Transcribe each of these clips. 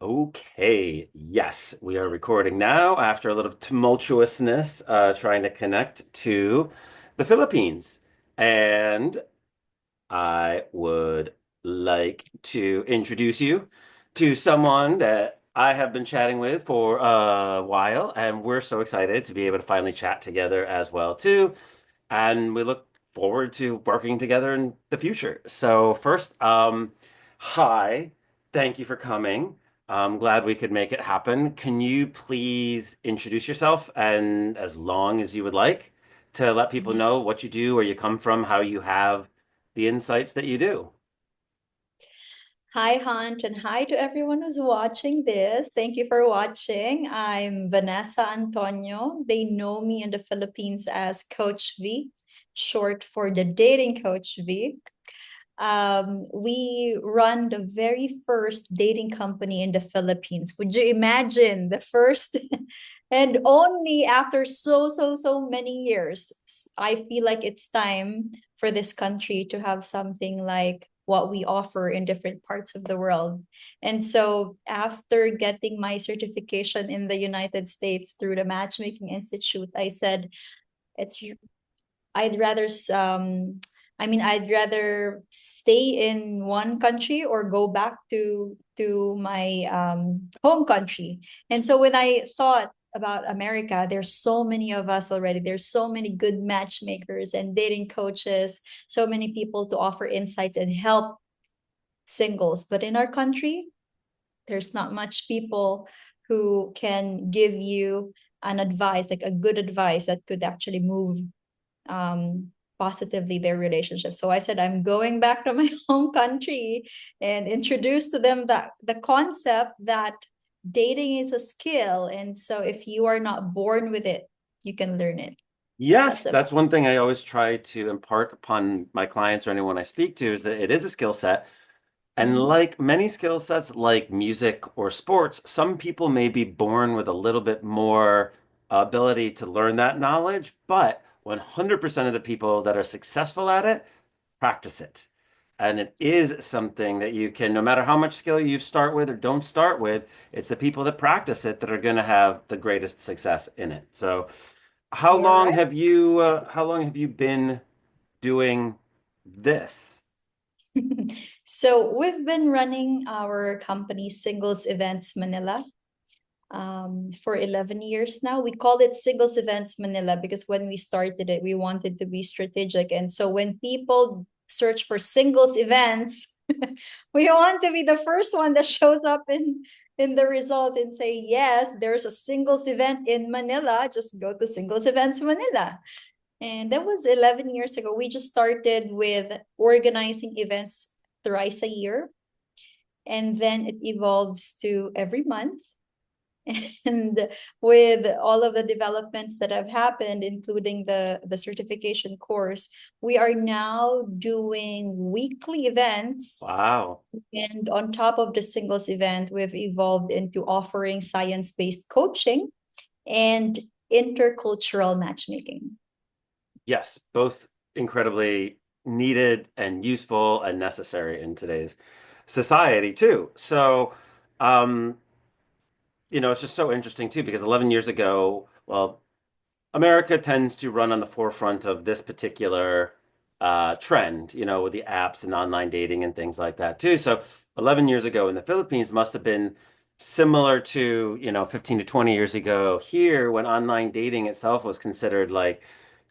Okay, yes, we are recording now after a little tumultuousness trying to connect to the Philippines. And I would like to introduce you to someone that I have been chatting with for a while, and we're so excited to be able to finally chat together as well too. And we look forward to working together in the future. So first, hi, thank you for coming. I'm glad we could make it happen. Can you please introduce yourself and as long as you would like to let people know what you do, where you come from, how you have the insights that you do? Hi, Hunt, and hi to everyone who's watching this. Thank you for watching. I'm Vanessa Antonio. They know me in the Philippines as Coach V, short for the dating Coach V. We run the very first dating company in the Philippines. Would you imagine the first and only after so many years? I feel like it's time for this country to have something like what we offer in different parts of the world. And so after getting my certification in the United States through the Matchmaking Institute, I said it's I'd rather I'd rather stay in one country or go back to my home country. And so when I thought about America, there's so many of us already. There's so many good matchmakers and dating coaches, so many people to offer insights and help singles. But in our country, there's not much people who can give you an advice, like a good advice that could actually move positively their relationship. So I said, I'm going back to my home country and introduce to them that the concept that dating is a skill. And so if you are not born with it, you can learn it. So Yes, that's a that's one thing I always try to impart upon my clients or anyone I speak to is that it is a skill set. And Mhm. like many skill sets, like music or sports, some people may be born with a little bit more ability to learn that knowledge, but 100% of the people that are successful at it practice it. And it is something that you can, no matter how much skill you start with or don't start with, it's the people that practice it that are going to have the greatest success in it. So, You're right. how long have you been doing this? So we've been running our company Singles Events Manila for 11 years now. We call it Singles Events Manila because when we started it, we wanted to be strategic. And so when people search for singles events, we want to be the first one that shows up in the result and say, yes, there's a singles event in Manila. Just go to Singles Events Manila. And that was 11 years ago. We just started with organizing events thrice a year. And then it evolves to every month. And with all of the developments that have happened, including the certification course, we are now doing weekly events. Wow. And on top of the singles event, we've evolved into offering science-based coaching and intercultural matchmaking. Yes, both incredibly needed and useful and necessary in today's society too. So, um, it's just so interesting too because 11 years ago, well, America tends to run on the forefront of this particular trend, with the apps and online dating and things like that too. So 11 years ago in the Philippines must have been similar to, 15 to 20 years ago here when online dating itself was considered like,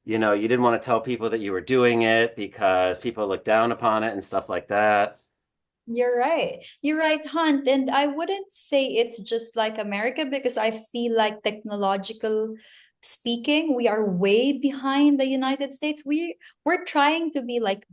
you didn't want to tell people that you were doing it because people looked down upon it and stuff like that. You're right. You're right, Hunt. And I wouldn't say it's just like America because I feel like technological speaking, we are way behind the United States. We're trying to be like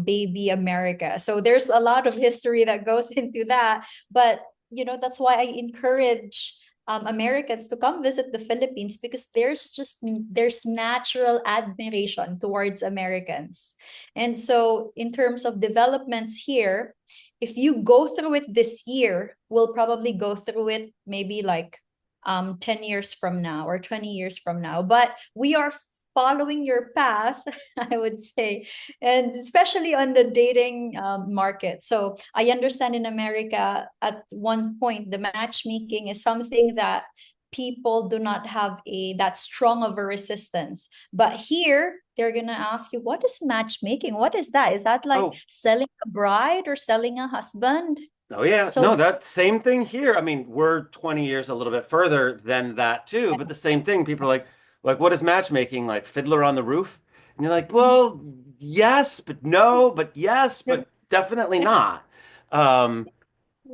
baby America. So there's a lot of history that goes into that. But that's why I encourage Americans to come visit the Philippines because there's natural admiration towards Americans. And so in terms of developments here, if you go through it this year, we'll probably go through it maybe like 10 years from now or 20 years from now. But we are following your path, I would say, and especially on the dating market. So I understand in America at one point the matchmaking is something that people do not have a that strong of a resistance. But here they're gonna ask you, what is matchmaking? What is that? Is that like Oh, selling a bride or selling a husband? oh yeah. No, So that same thing here. I mean, we're 20 years a little bit further than that too, but the same thing. People are like, what is matchmaking? Like Fiddler on the Roof? And you're like, mhm. well, yes, but no, but yes, but definitely not. Um,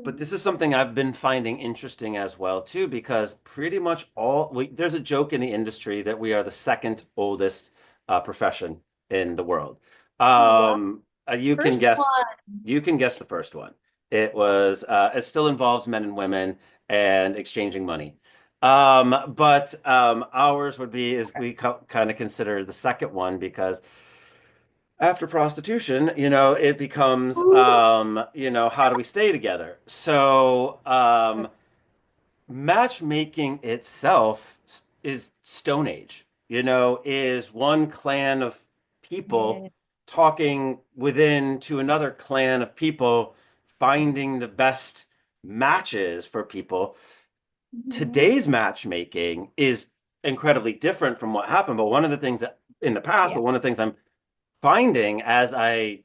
But this is something I've been finding interesting as well too, because pretty much there's a joke in the industry that we are the second oldest profession in the world. Wow. You can First guess, one. you can guess the first one. It still involves men and women and exchanging money. But ours would be is we kind of consider the second one because after prostitution, it becomes, Ooh. how do we stay together? So, matchmaking itself is Stone Age, is one clan of people Yeah. talking within to another clan of people, finding the best matches for people. Mhm. Today's matchmaking is incredibly different from what happened, but one of the things that in the past, Yeah. but one of the things I'm finding as I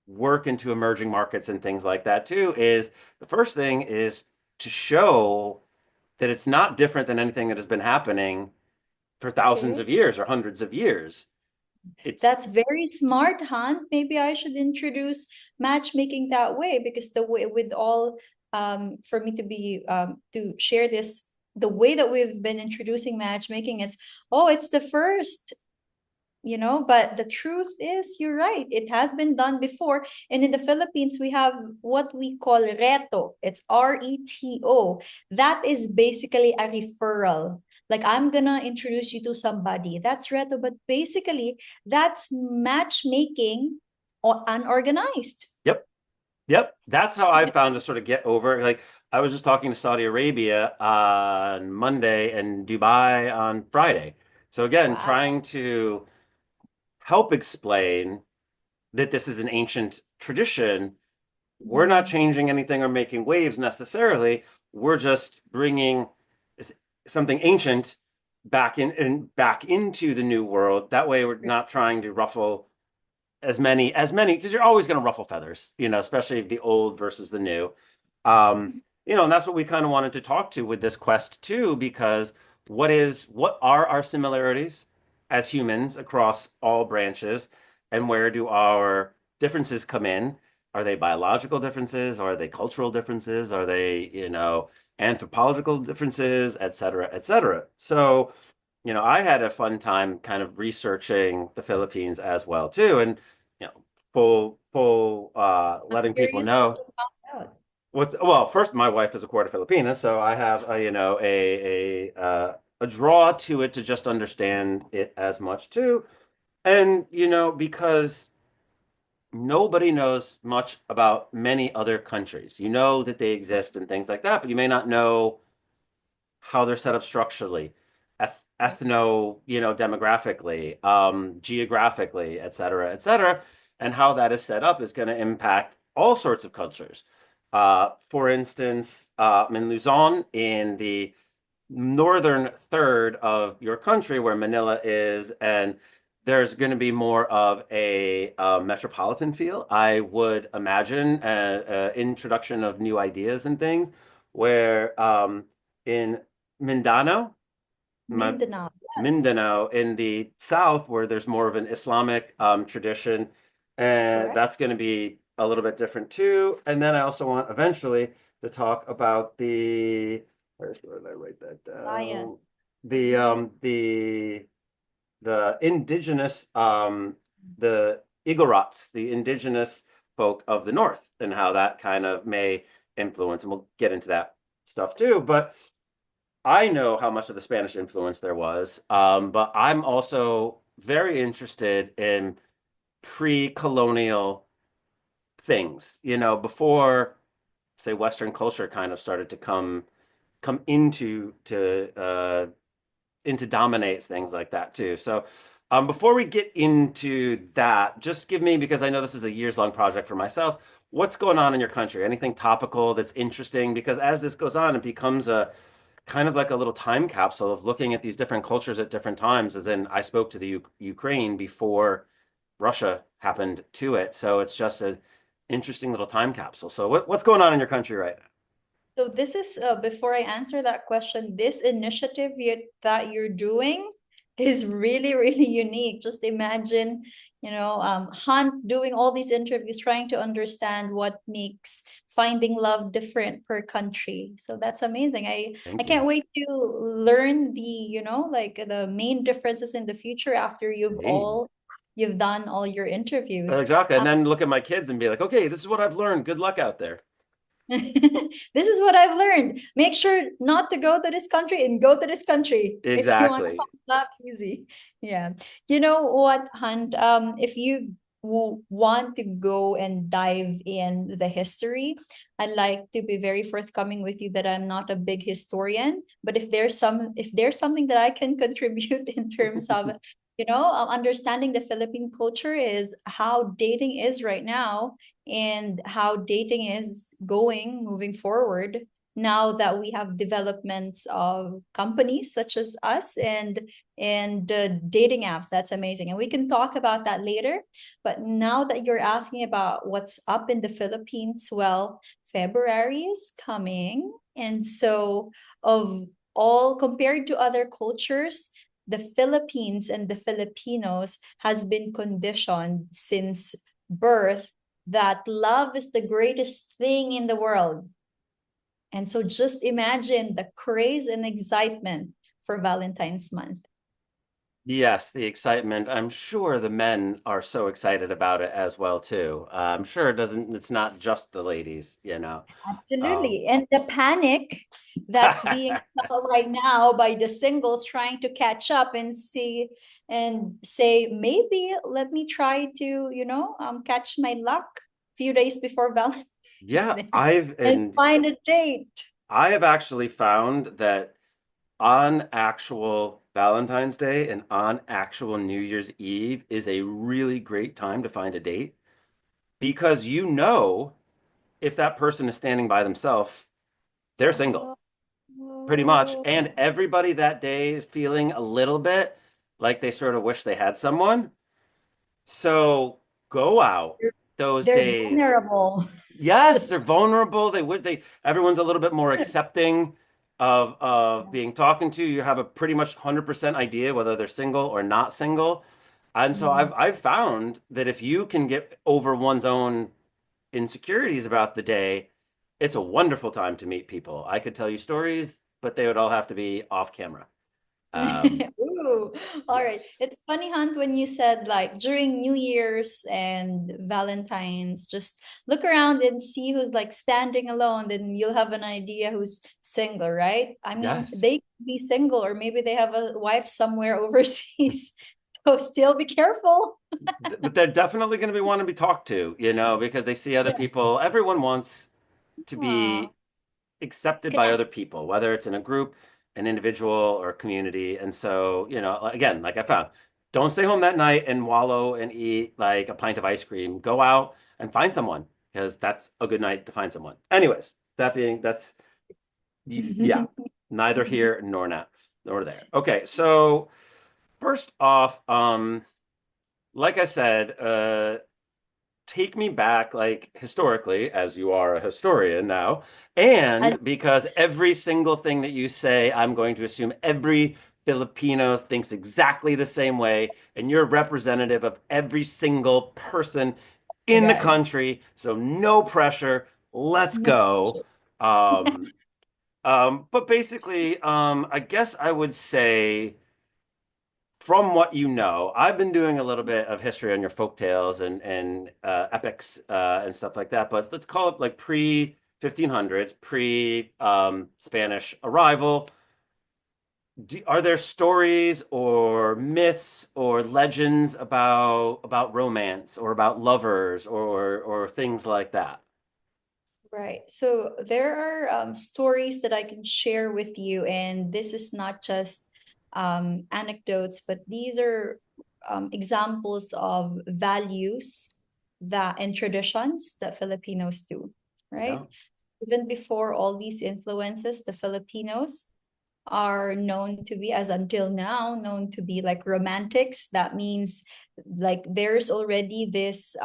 work into emerging markets and things like that too is the first thing is to show that it's not different than anything that has been happening for thousands Okay. of years or hundreds of years. It's That's very smart, Han. Maybe I should introduce matchmaking that way because the way with all for me to be to share this the way that we've been introducing matchmaking is oh it's the first but the truth is you're right, it has been done before, and in the Philippines we have what we call reto. It's reto. That is basically a referral, like I'm gonna introduce you to somebody. That's reto, but basically that's matchmaking or unorganized. yep, yep. That's how I found to sort of get over. Like I was just talking to Saudi Arabia on Monday and Dubai on Friday. So again, Wow. trying to help explain that this is an ancient tradition. We're not Mm, changing anything or making waves necessarily. We're just bringing something ancient back in and back into the new world. That way, we're not trying to ruffle as many because you're always going to ruffle feathers, especially the old versus the new. And that's what we kind of wanted to talk to with this quest too, because what are our similarities as humans across all branches, and where do our differences come in? Are they biological differences? Are they cultural differences? Are they, anthropological differences, et cetera, et cetera? So, I had a fun time kind of researching the Philippines as well too, and full I'm letting people curious what know you found out. well, first, my wife is a quarter Filipina, so I have a draw to it to just understand it as much too. And because nobody knows much about many other countries. You know that they exist and things like that, but you may not know how they're set up structurally, demographically, geographically, et cetera, and how that is set up is going to impact all sorts of cultures. For instance, in Luzon, in the northern third of your country, where Manila is, and there's going to be more of a metropolitan feel, I would imagine, introduction of new ideas and things, where in Mindanao, my, Mindanao, yes. Mindanao in the south, where there's more of an Islamic tradition, and Correct. that's going to be a little bit different too. And then I also want eventually to talk about where did I write that Science. down? The indigenous the Igorots, the indigenous folk of the north, and how that kind of may influence, and we'll get into that stuff too. But I know how much of the Spanish influence there was, but I'm also very interested in pre-colonial things, before, say, Western culture kind of started to come into to into dominates, things like that too. So, before we get into that, just give me, because I know this is a years long project for myself, what's going on in your country? Anything topical that's interesting? Because as this goes on, it becomes a kind of like a little time capsule of looking at these different cultures at different times. As in, I spoke to the Ukraine before Russia happened to it, so it's just an interesting little time capsule. So, what's going on in your country right now? So this is before I answer that question, this initiative that you're doing is really, really unique. Just imagine, Hunt doing all these interviews, trying to understand what makes finding love different per country. So that's amazing. I Thank you. can't wait to learn like the main differences in the future after Same. you've done all your interviews. Exactly. And then look at my kids and be like, okay, this is what I've learned. Good luck out there. This is what I've learned. Make sure not to go to this country and go to this country if you want to Exactly. find love easy. Yeah. You know what, Hunt? If you want to go and dive in the history, I'd like to be very forthcoming with you that I'm not a big historian, but if there's something that I can contribute in terms of understanding the Philippine culture is how dating is right now and how dating is going moving forward now that we have developments of companies such as us and dating apps. That's amazing, and we can talk about that later. But now that you're asking about what's up in the Philippines, well, February is coming, and so of all compared to other cultures, the Philippines and the Filipinos has been conditioned since birth that love is the greatest thing in the world. And so just imagine the craze and excitement for Valentine's month. Yes, the excitement. I'm sure the men are so excited about it as well too. I'm sure it's not just the ladies. Um, Absolutely. And the panic that's being felt right now by the singles trying to catch up and see and say, maybe let me try to, catch my luck a few days before Valentine's yeah, Day and and find a date. I have actually found that on actual Valentine's Day and on actual New Year's Eve is a really great time to find a date because if that person is standing by themselves, they're single, Oh, pretty much. And everybody that day is feeling a little bit like they sort of wish they had someone. So go out they're, those they're days. vulnerable. Yes, That's they're vulnerable. Everyone's a little bit more accepting of being talking to. You have a pretty much 100% idea whether they're single or not single. And so mm. I've found that if you can get over one's own insecurities about the day, it's a wonderful time to meet people. I could tell you stories, but they would all have to be off camera. Um, Ooh, all right. yes. It's funny, Hunt, when you said like during New Year's and Valentine's, just look around and see who's like standing alone, then you'll have an idea who's single, right? I mean, Yes. they could be single or maybe they have a wife somewhere overseas. So still be careful. But they're definitely going to be wanting to be talked to, because they see other Yeah. people. Everyone wants to Aw. be accepted by Connect. other people, whether it's in a group, an individual, or a community. And so, again, like I found, don't stay home that night and wallow and eat like a pint of ice cream. Go out and find someone because that's a good night to find someone. Anyways, yeah, neither here nor there. Okay, so first off, like I said, take me back, like historically, as you are a historian now, As- and because every single thing that you say, I'm going to assume every Filipino thinks exactly the same way, and you're representative of every single person oh my in the God. country. So no pressure. Let's No. go. Um, but basically, I guess I would say from what you know, I've been doing a little bit of history on your folk tales and epics and stuff like that. But let's call it like pre 1500s, pre Spanish arrival. Are there stories or myths or legends about romance or about lovers or things like that? Right. So there are stories that I can share with you, and this is not just anecdotes, but these are examples of values that and traditions that Filipinos do, right? Yeah. Even before all these influences, the Filipinos are known to be, as until now, known to be like romantics. That means like there's already this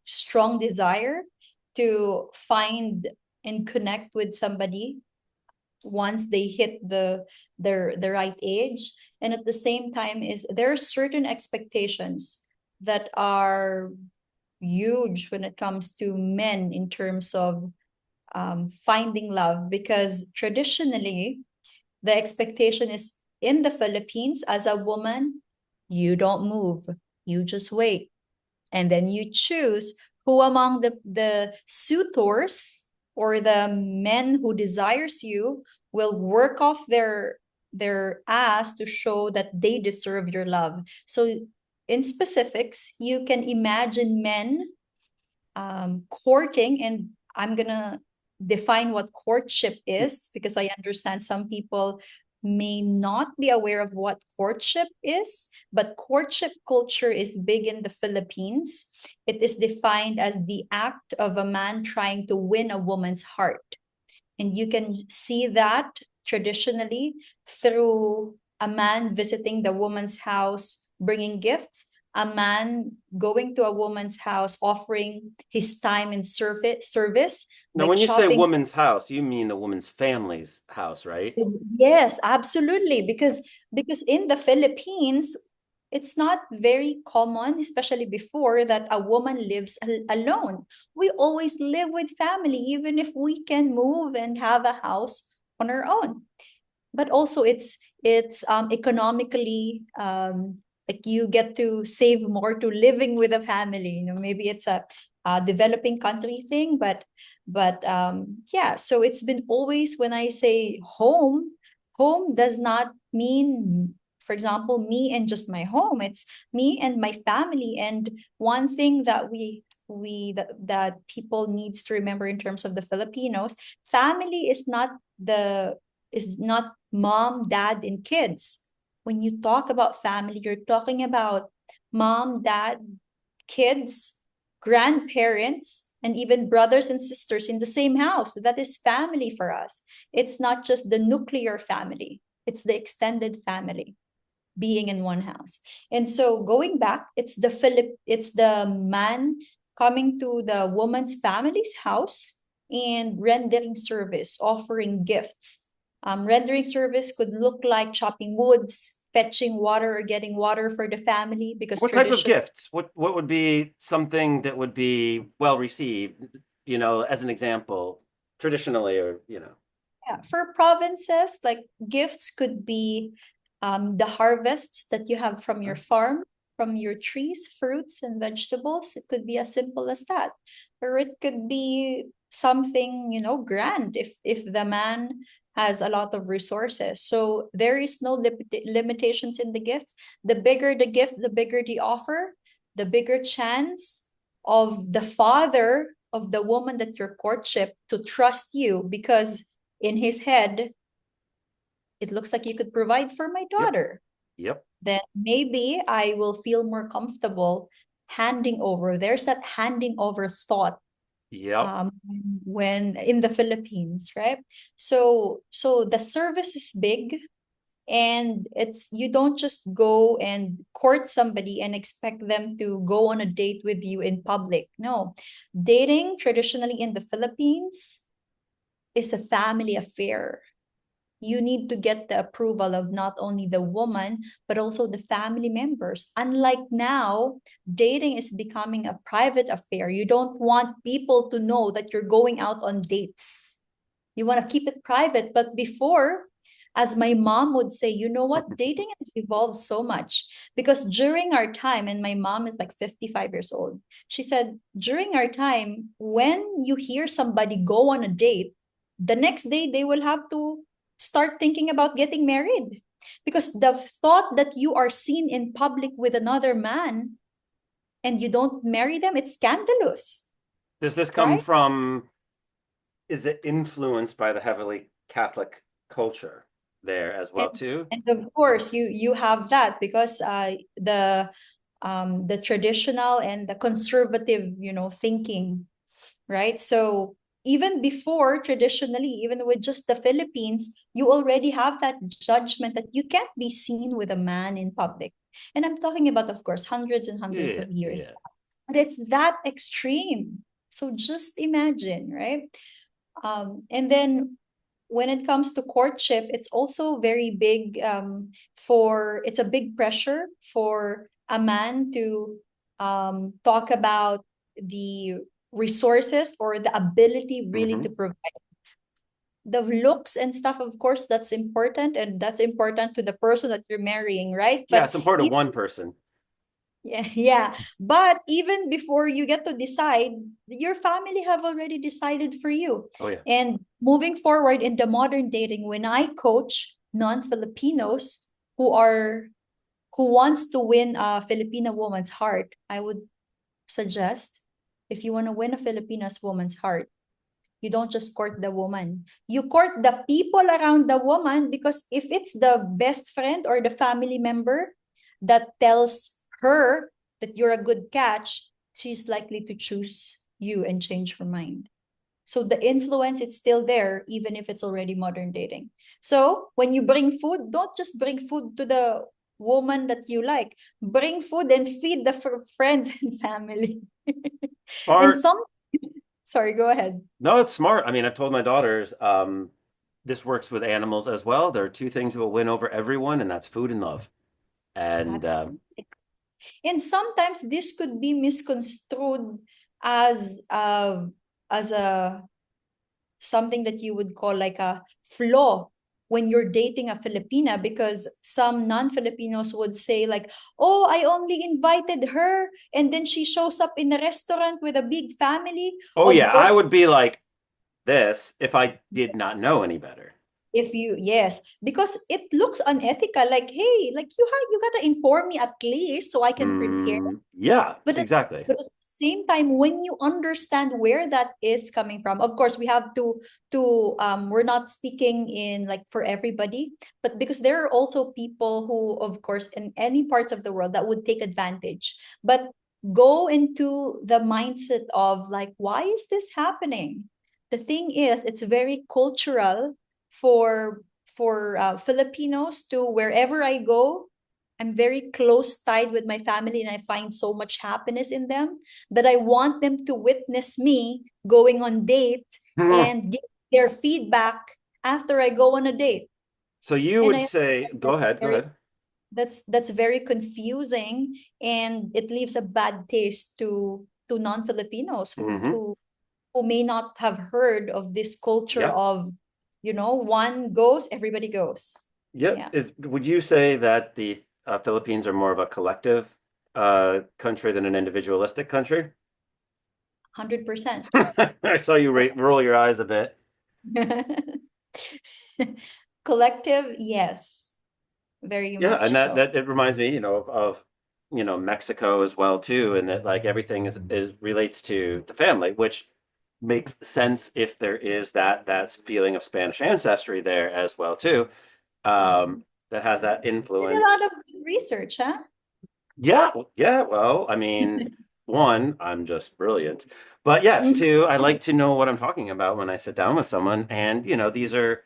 strong desire to find and connect with somebody once they hit the right age. And at the same time is there are certain expectations that are huge when it comes to men in terms of finding love, because traditionally the expectation is in the Philippines, as a woman, you don't move, you just wait. And then you choose who among the suitors or the men who desires you will work off their ass to show that they deserve your love. So in specifics, you can imagine men courting, and I'm gonna define what courtship is because I understand some people may not be aware of what courtship is, but courtship culture is big in the Philippines. It is defined as the act of a man trying to win a woman's heart. And you can see that traditionally through a man visiting the woman's house, bringing gifts, a man going to a woman's house, offering his time and service, Now, like when you say shopping. woman's house, you mean the woman's family's house, right? Yes, absolutely. Because in the Philippines, it's not very common, especially before, that a woman lives alone. We always live with family, even if we can move and have a house on our own. But also it's economically like you get to save more to living with a family. Maybe it's a developing country thing, but yeah. So it's been always, when I say home, home does not mean, for example, me and just my home. It's me and my family. And one thing that that people needs to remember in terms of the Filipinos, family is not mom, dad, and kids. When you talk about family, you're talking about mom, dad, kids, grandparents, and even brothers and sisters in the same house. That is family for us. It's not just the nuclear family, it's the extended family being in one house. And so going back, it's the man coming to the woman's family's house and rendering service, offering gifts. Rendering service could look like chopping woods, fetching water, or getting water for the family, because What type of tradition. gifts? What would be something that would be well received, as an example, traditionally, or. Yeah, for provinces, like gifts could be the harvests that you have from your farm, from your trees, fruits and vegetables. It could be as simple as that, or it could be something grand if the man has a lot of resources. So there is no limitations in the gift. The bigger the gift, the bigger the offer, the bigger chance of the father of the woman that your courtship to trust you, because in his head, it looks like you could provide for my Yep, daughter. yep, Then maybe I will feel more comfortable handing over. There's that handing over thought yep. when in the Philippines, right? So the service is big, and it's you don't just go and court somebody and expect them to go on a date with you in public. No, dating traditionally in the Philippines is a family affair. You need to get the approval of not only the woman, but also the family members. Unlike now, dating is becoming a private affair. You don't want people to know that you're going out on dates. You want to keep it private. But before, as my mom would say, you know what? Dating has evolved so much, because during our time, and my mom is like 55 years old, she said, during our time, when you hear somebody go on a date, the next day they will have to start thinking about getting married, because the thought that you are seen in public with another man and you don't marry them, it's scandalous, Does this come right? from, is it influenced by the heavily Catholic culture? there as well And too. and of course you have that because the traditional and the conservative, thinking, right? So even before, traditionally, even with just the Philippines, you already have that judgment that you can't be seen with a man in public. And I'm talking about, of course, hundreds and hundreds Yeah, of years, yeah. but it's that extreme. So just imagine, right? And then when it comes to courtship, it's also very big, it's a big pressure for a man to talk about the resources or the ability really Hmm. to provide. The looks and stuff, of course, that's important, and that's important to the person that you're marrying, right? Yeah, But it's important to one person. yeah, yeah. But even before you get to decide, your family have already decided for you. Oh yeah. And moving forward in the modern dating, when I coach non-Filipinos who wants to win a Filipina woman's heart, I would suggest, if you want to win a Filipina's woman's heart, you don't just court the woman. You court the people around the woman, because if it's the best friend or the family member that tells her that you're a good catch, she's likely to choose you and change her mind. So the influence is still there, even if it's already modern dating. So when you bring food, don't just bring food to the woman that you like. Bring food and feed the friends and family. And Smart. sorry, go ahead. No, it's smart. I mean, I've told my daughters, this works with animals as well. There are two things that will win over everyone, and that's food and love. And Absolutely. And sometimes this could be misconstrued as a something that you would call like a flaw when you're dating a Filipina, because some non-Filipinos would say like, "Oh, I only invited her and then she shows up in a restaurant with a big family." oh Of yeah, I course, would be like this if I did not know any better. if you, yes, because it looks unethical, like, hey, like you gotta inform me at least so I can prepare. Yeah, But exactly. but at the same time, when you understand where that is coming from, of course, we have we're not speaking in like for everybody, but because there are also people who, of course, in any parts of the world that would take advantage. But go into the mindset of like, why is this happening? The thing is, it's very cultural for Filipinos to wherever I go, I'm very close tied with my family and I find so much happiness in them that I want them to witness me going on date Hmm. and give their feedback after I go on a date. So you And would I say, understand go ahead, go very ahead. that's very confusing, and it leaves a bad taste to non-Filipinos Hmm. who may not have heard of this culture Yeah. of, one goes, everybody goes. Yep. Yeah, Would you say that the Philippines are more of a collective country than an individualistic country? 100%. I saw you roll your eyes a bit. Collective, yes, very Yeah, much and that so. that it reminds me, of Mexico as well too, and that like everything is relates to the family, which makes sense if there is that feeling of Spanish ancestry there as well too. Absolutely. That has that Did a influence. lot of good research, huh? Yeah, yeah. Well, I mean, one, I'm just brilliant, but yes, two, I like to know what I'm talking about when I sit down with someone, and these are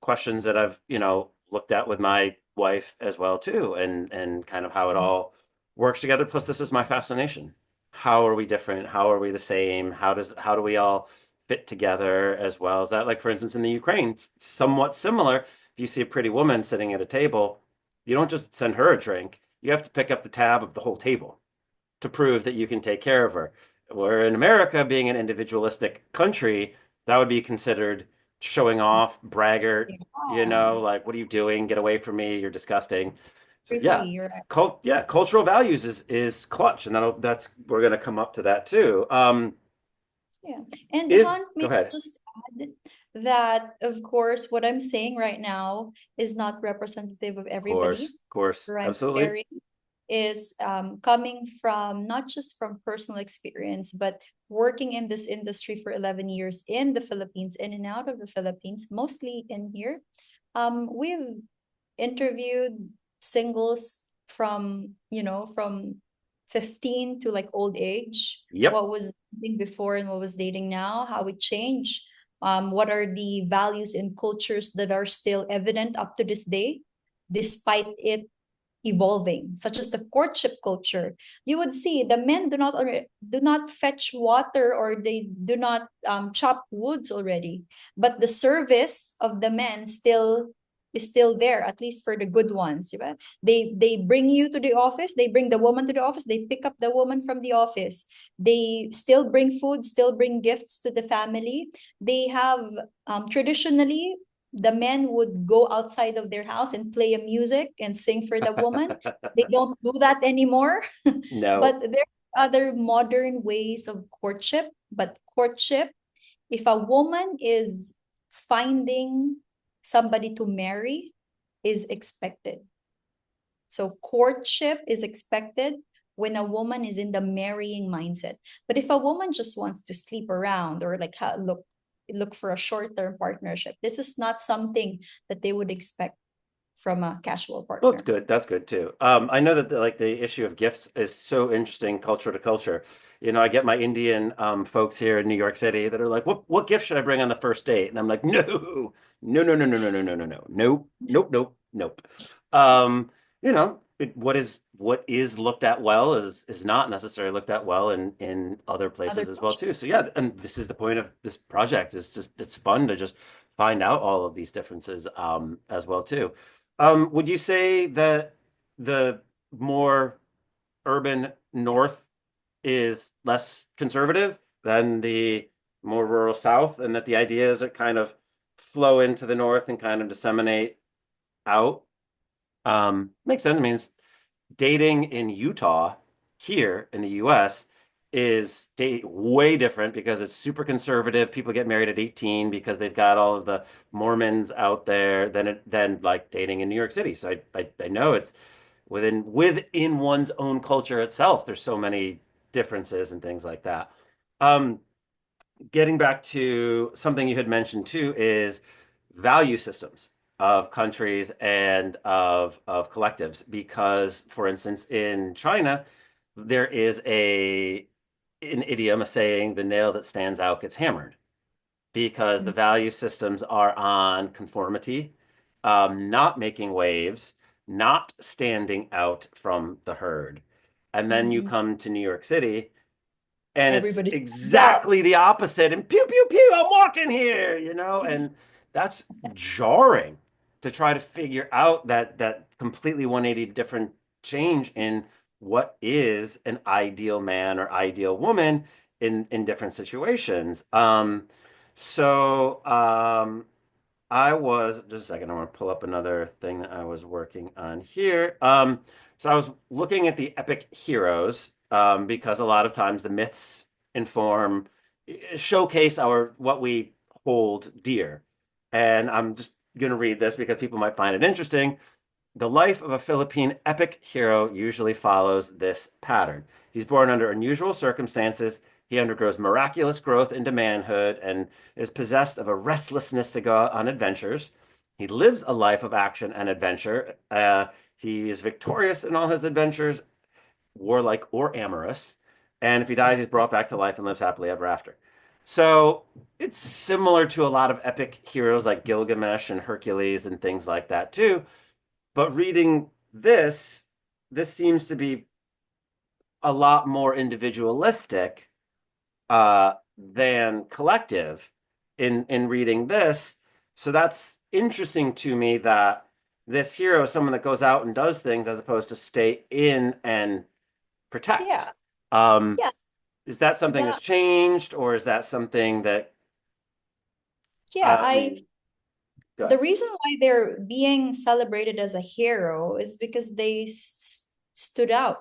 questions that I've, looked at with my wife as well too, and kind of how it all works together. Plus, this is my fascination. How are we different? How are we the same? How do we all fit together as well? Is that like, for instance, in the Ukraine, it's somewhat similar. If you see a pretty woman sitting at a table, you don't just send her a drink. You have to pick up the tab of the whole table to prove that you can take care of her. Where in America, being an individualistic country, that would be considered showing off, braggart, Yeah, like, what are you doing? Get away from me. You're disgusting. So really, yeah, you're right. cultural values is clutch, and that's we're gonna come up to that too. Yeah. And Is Hunt, Go may I ahead. just add that, of course, what I'm saying right now is not representative of everybody. Of course, Where I'm absolutely. sharing is coming from not just from personal experience, but working in this industry for 11 years in the Philippines, in and out of the Philippines, mostly in here. We've interviewed singles from, from 15 to like old age. Yep. What was dating before and what was dating now, how it changed. What are the values and cultures that are still evident up to this day, despite it evolving, such as the courtship culture. You would see the men do not fetch water, or they do not chop woods already, but the service of the men still is still there, at least for the good ones. Right? They bring you to the office, they bring the woman to the office, they pick up the woman from the office, they still bring food, still bring gifts to the family. They have traditionally, the men would go outside of their house and play a music and sing for the woman. They don't do that anymore. No. But there are other modern ways of courtship. But courtship, if a woman is finding somebody to marry, is expected. So courtship is expected when a woman is in the marrying mindset. But if a woman just wants to sleep around, or like look for a short-term partnership, this is not something that they would expect from a casual Well, it's partner. good. That's good too. I know that like the issue of gifts is so interesting culture to culture. I get my Indian folks here in New York City that are like, "What gift should I bring on the first date?" And I'm like, "No, no, no, no, no, no, no, no, no, no, nope, nope, nope, nope." What is looked at well is not necessarily looked at well in other Other places as well culture. too. So yeah, and this is the point of this project. Is just it's fun to just find out all of these differences as well too. Would you say that the more urban north is less conservative than the more rural south, and that the ideas that kind of flow into the north and kind of disseminate out? Makes sense. I mean, dating in Utah here in the US is way different because it's super conservative. People get married at 18 because they've got all of the Mormons out there than like dating in New York City. So I know it's within one's own culture itself. There's so many differences and things like that. Um, Getting back to something you had mentioned too is value systems of countries and of collectives. Because, for instance, in China, there is an idiom, a saying, the nail that stands out gets hammered, because the Mm. value systems are on conformity, not making waves, not standing out from the herd. And then you Mhm. come to New York City, and it's Everybody stands out. exactly the opposite. And pew pew pew, I'm walking here. And that's jarring to try to figure out that completely 180 different change in what is an ideal man or ideal woman in different situations. So I was just a second. I want to pull up another thing that I was working on here. So I was looking at the epic heroes, because a lot of times the myths inform, showcase our what we hold dear. And I'm just going to read this because people might find it interesting. The life of a Philippine epic hero usually follows this pattern. He's born under unusual circumstances. He undergoes miraculous growth into manhood and is possessed of a restlessness to go on adventures. He lives a life of action and adventure. He is victorious in all his adventures, warlike or amorous. And if he dies, he's brought back to life and lives happily ever after. So it's similar to a lot of epic heroes like Gilgamesh and Hercules and things like that too. But reading this seems to be a lot more individualistic than collective in reading this. So that's interesting to me, that this hero is someone that goes out and does things as opposed to stay in and protect. Yeah, Um, yeah, is that something yeah, that's changed, or is that something that yeah. I mean, go The ahead. reason why they're being celebrated as a hero is because they stood out.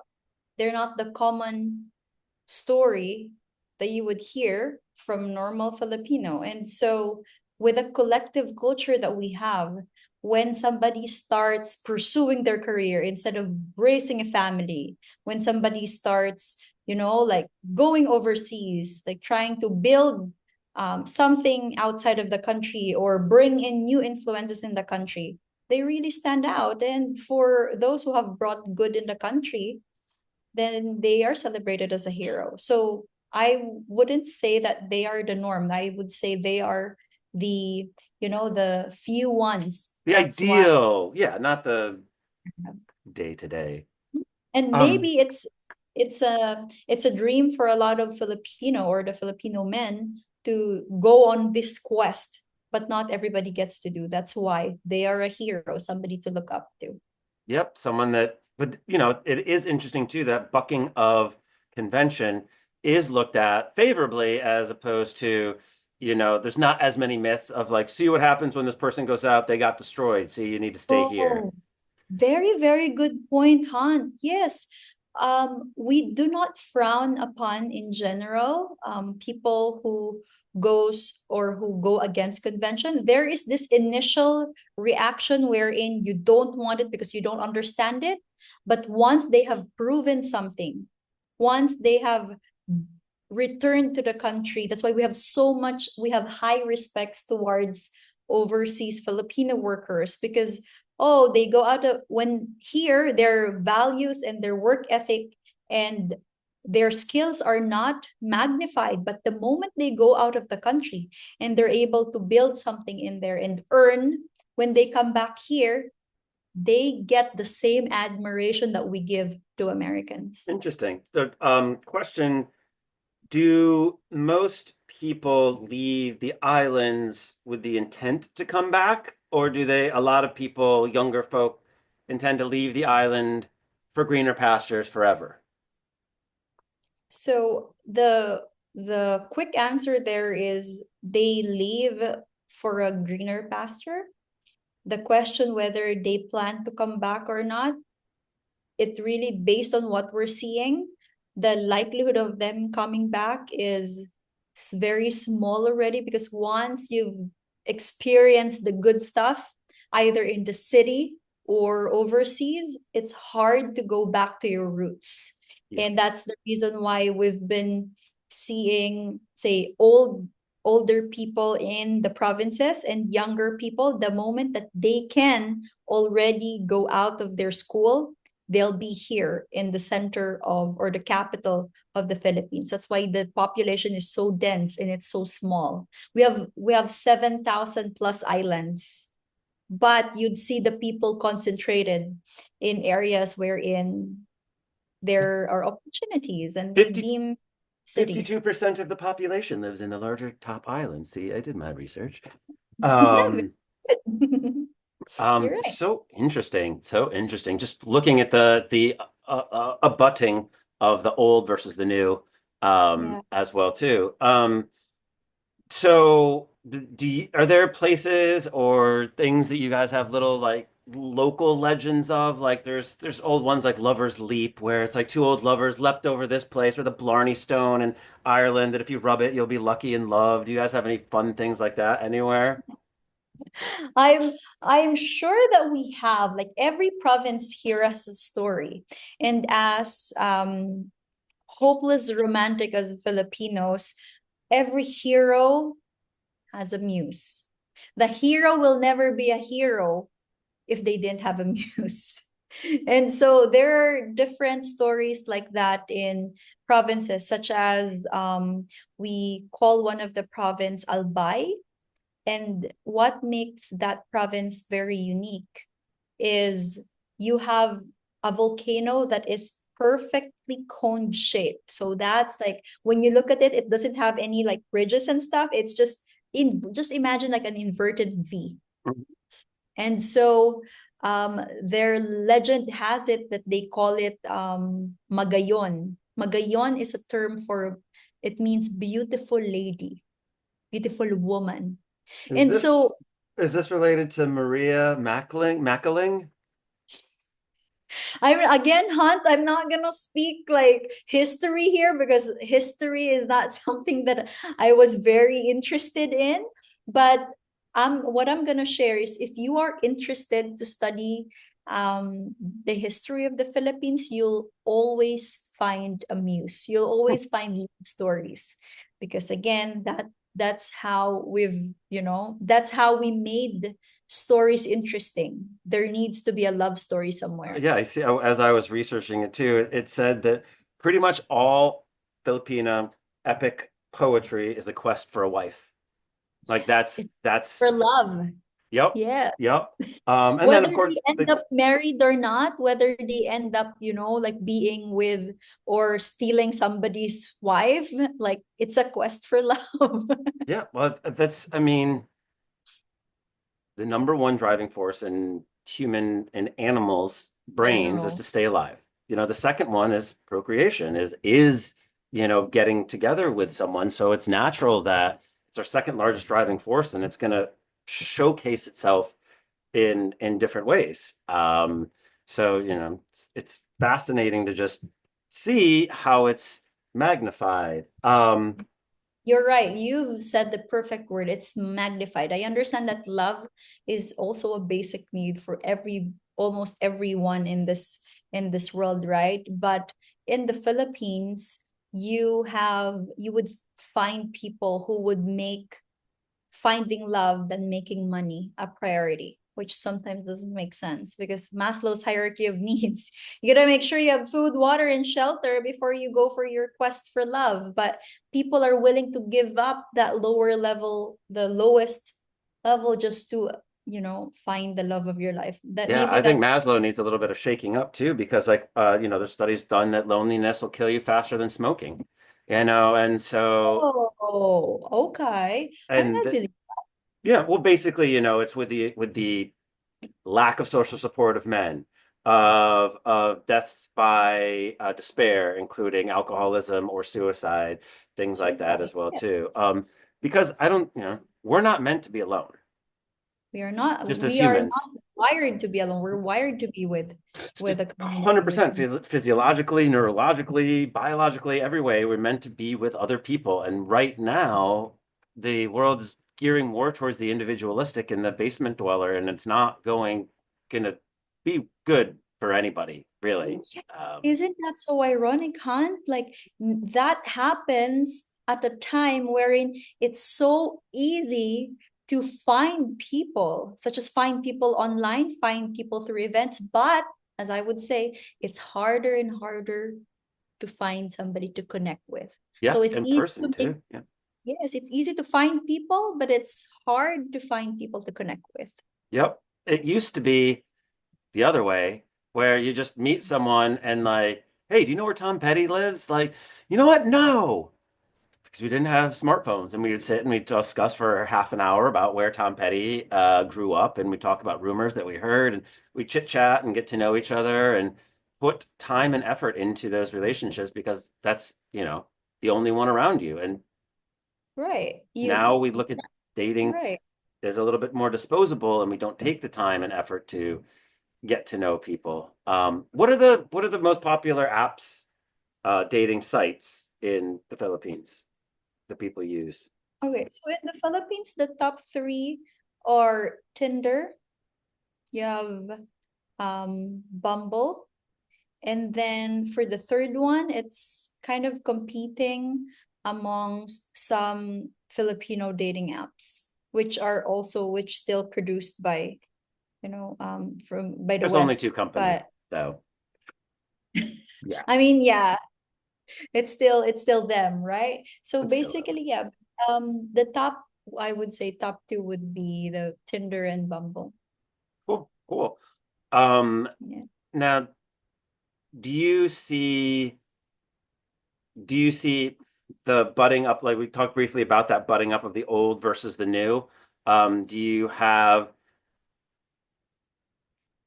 They're not the common story that you would hear from normal Filipino. And so, with a collective culture that we have, when somebody starts pursuing their career instead of raising a family, when somebody starts, like going overseas, like trying to build something outside of the country or bring in new influences in the country, they really stand out. And for those who have brought good in the country, then they are celebrated as a hero. So I wouldn't say that they are the norm. I would say they are the, the few ones. The That's why. ideal, yeah, not the day to day. And Um, maybe it's a dream for a lot of Filipino or the Filipino men to go on this quest, but not everybody gets to do. That's why they are a hero, somebody to look up to. yep, someone that, but it is interesting too that bucking of convention is looked at favorably as opposed to, there's not as many myths of like, see what happens when this person goes out, they got destroyed. See, you need to stay here. Oh, very, very good point, Hunt. Yes. We do not frown upon in general people who go against convention. There is this initial reaction wherein you don't want it because you don't understand it. But once they have proven something, once they have returned to the country, that's why we have high respects towards overseas Filipino workers because they go out of when here their values and their work ethic and their skills are not magnified, but the moment they go out of the country and they're able to build something in there and earn, when they come back here, they get the same admiration that we give to Americans. Interesting. The question, do most people leave the islands with the intent to come back, or do a lot of people, younger folk, intend to leave the island for greener pastures forever? So the quick answer there is they leave for a greener pasture. The question whether they plan to come back or not, it really based on what we're seeing, the likelihood of them coming back is very small already because once you've experienced the good stuff, either in the city or overseas, it's hard to go back to your roots. Yeah. And that's the reason why we've been seeing, say, older people in the provinces and younger people, the moment that they can already go out of their school, they'll be here in the center of or the capital of the Philippines. That's why the population is so dense and it's so small. We have 7,000 plus islands, but you'd see the people concentrated in areas wherein there are opportunities and they 50, deem cities. 52% of the population lives in the larger top islands. See, I did my research. Um, You're right. so interesting, so interesting. Just looking at the abutting of the old versus the new, Yeah. as well too. So are there places or things that you guys have little like local legends of? Like there's old ones like Lover's Leap, where it's like two old lovers leapt over this place, or the Blarney Stone in Ireland that if you rub it, you'll be lucky in love. Do you guys have any fun things like that anywhere? I'm sure that we have like every province here has a story. And as hopeless romantic as Filipinos, every hero has a muse. The hero will never be a hero if they didn't have a muse. And so there are different stories like that in provinces, such as we call one of the province Albay. And what makes that province very unique is you have a volcano that is perfectly cone shaped. So that's like when you look at it, it doesn't have any like ridges and stuff. It's just imagine like an inverted V. And so their legend has it that they call it magayon. Magayon is a term for it means beautiful lady, beautiful woman. Is And this so is this related to Maria Mackling? I'm not gonna speak like history here because history is not something that I was very interested in. But what I'm gonna share is if you are interested to study the history of the Philippines, you'll always find a muse. You'll always find love stories because again, that That's how that's how we made stories interesting. There needs to be a love story somewhere. Yeah, I see. As I was researching it too, it said that pretty much all Filipino epic poetry is a quest for a wife. Like Yes, it's that's for love. yep, Yeah. yep. And then Whether of course they end up married or not, whether they end up, like being with or stealing somebody's wife, like it's a quest for love. yeah, well that's I mean the number one driving force in human and animals' brains is General. to stay alive. The second one is procreation, is getting together with someone. So it's natural that it's our second largest driving force, and it's going to showcase itself in different ways. So it's fascinating to just see how it's magnified. You're right. You said the perfect word. It's magnified. I understand that love is also a basic need for almost everyone in this world, right? But in the Philippines, you would find people who would make finding love than making money a priority, which sometimes doesn't make sense because Maslow's hierarchy of needs. You gotta make sure you have food, water, and shelter before you go for your quest for love. But people are willing to give up that lower level, the lowest level, just to find the love of your life. That Yeah, maybe I think that's Maslow needs a little bit of shaking up too, because there's studies done that loneliness will kill you faster than smoking. And so oh okay. I and believe. yeah, well basically, it's with the lack of social support of men, of deaths by despair, including alcoholism or suicide, things like that Suicide. as well Yeah. too. Because I don't, we're not meant to be alone, We are not just as we are humans. not wired to be alone. We're wired to be with Just a community, with 100% physiologically, neurologically, biologically, every way, we're meant to be with other people. And right now, the world is gearing more towards the individualistic and the basement dweller, and it's not gonna be good for anybody, really. yeah. Isn't that so ironic, Hunt? Like that happens at a time wherein it's so easy to find people, such as find people online, find people through events. But as I would say, it's harder and harder to find somebody to connect with. Yeah, So it's in easy person to make, too. Yeah. yes, it's easy to find people, but it's hard to find people to connect with. Yep. It used to be the other way, where you just meet someone and like, hey, do you know where Tom Petty lives? Like, you know what? No. Because we didn't have smartphones, and we would sit and we'd discuss for half an hour about where Tom Petty grew up, and we talk about rumors that we heard, and we chit chat and get to know each other and put time and effort into those relationships because that's, the only one around you. And Right. now we look at dating Right. as a little bit more disposable, and we don't take the time and effort to get to know people. What are the most popular apps, dating sites in the Philippines that people use? Okay, so in the Philippines, the top three are Tinder, you have Bumble, and then for the third one, it's kind of competing amongst some Filipino dating apps, which still produced by, from by the There's only West. two companies, But so yeah, I mean, yeah, it's still them, right? So it's still basically, yeah, the top, I would say top two would be the Tinder and Bumble. cool, cool. Um, Yeah. Now, do you see do you see the budding up, like we talked briefly about that budding up of the old versus the new? Do you have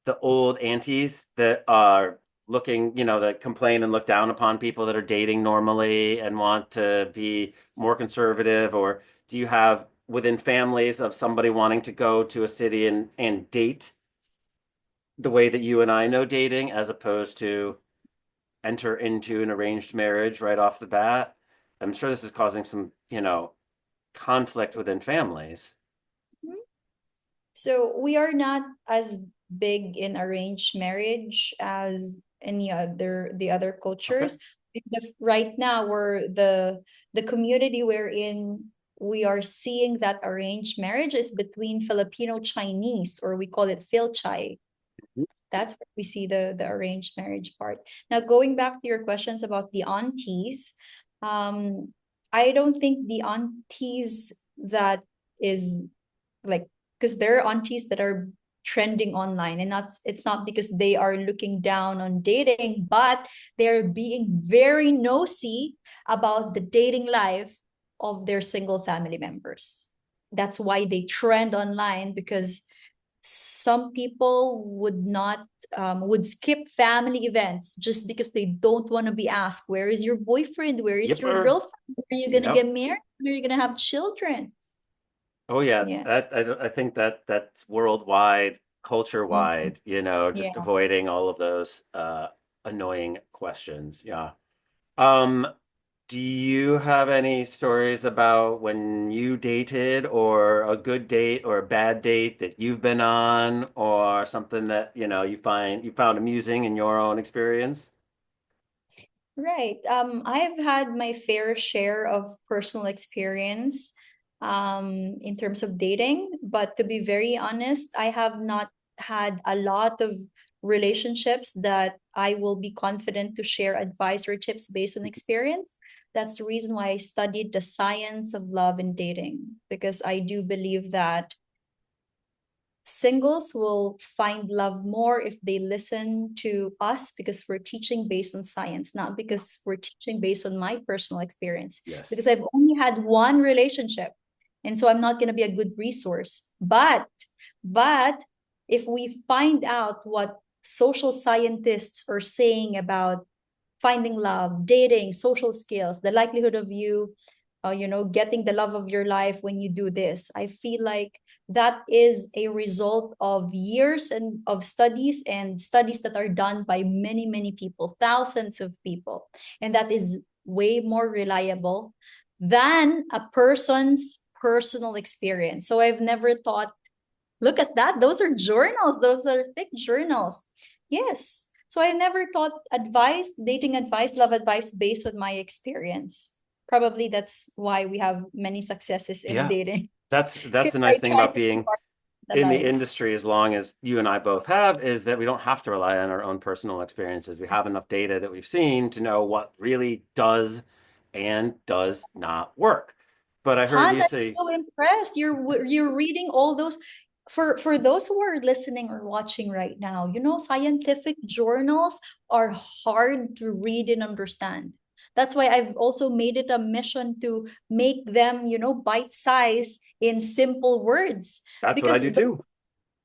the old aunties that are looking, that complain and look down upon people that are dating normally and want to be more conservative? Or do you have within families of somebody wanting to go to a city and date the way that you and I know dating, as opposed to enter into an arranged marriage right off the bat? I'm sure this is causing some, conflict within families. So we are not as big in arranged marriage as the other Okay. cultures. Right now, we're the community we're in. we are seeing that arranged marriage is between Filipino Chinese, or we call it Philchai. That's where we see the arranged marriage part. Now, going back to your questions about the aunties, I don't think the aunties that is like, because there are aunties that are trending online, and not it's not because they are looking down on dating, but they're being very nosy about the dating life of their single family members. That's why they trend online, because some people would not would skip family events just because they don't want to be asked, where is your boyfriend, where is your Yipper. girlfriend, are you gonna get Yep. married, are you gonna have children? Oh yeah, Yeah. that I think that that's worldwide, culture Mhm. wide, you know, just Yeah. avoiding all of those annoying questions. Yeah. Um, do you have any stories about when you dated or a good date or a bad date that you've been on or something that, you know, you found amusing in your own experience? Right. I've had my fair share of personal experience in terms of dating, but to be very honest, I have not had a lot of relationships that I will be confident to share advice or tips based on experience. That's the reason why I studied the science of love and dating, because I do believe that singles will find love more if they listen to us, because we're teaching based on science, not because we're teaching based on my personal experience. Yes. Because I've only had one relationship, and so I'm not going to be a good resource. But if we find out what social scientists are saying about finding love, dating, social skills, the likelihood of you, getting the love of your life when you do this. I feel like that is a result of years and of studies, and studies that are done by many, many people, thousands of people. And that is way more reliable than a person's personal experience. So I've never thought, look at that. Those are journals. Those are thick journals. Yes. So I never thought advice, dating advice, love advice based on my experience. Probably that's why we have many successes in Yeah. dating. That's Because the nice I thing try about to being impart the in the lives. industry as long as you and I both have is that we don't have to rely on our own personal experiences. We have enough data that we've seen to know what really does and does not work. But I heard Hans, you I'm say, so impressed. You're reading all those, for those who are listening or watching right now. Scientific journals are hard to read and understand. That's why I've also made it a mission to make them, bite size in simple words, that's what I because do too.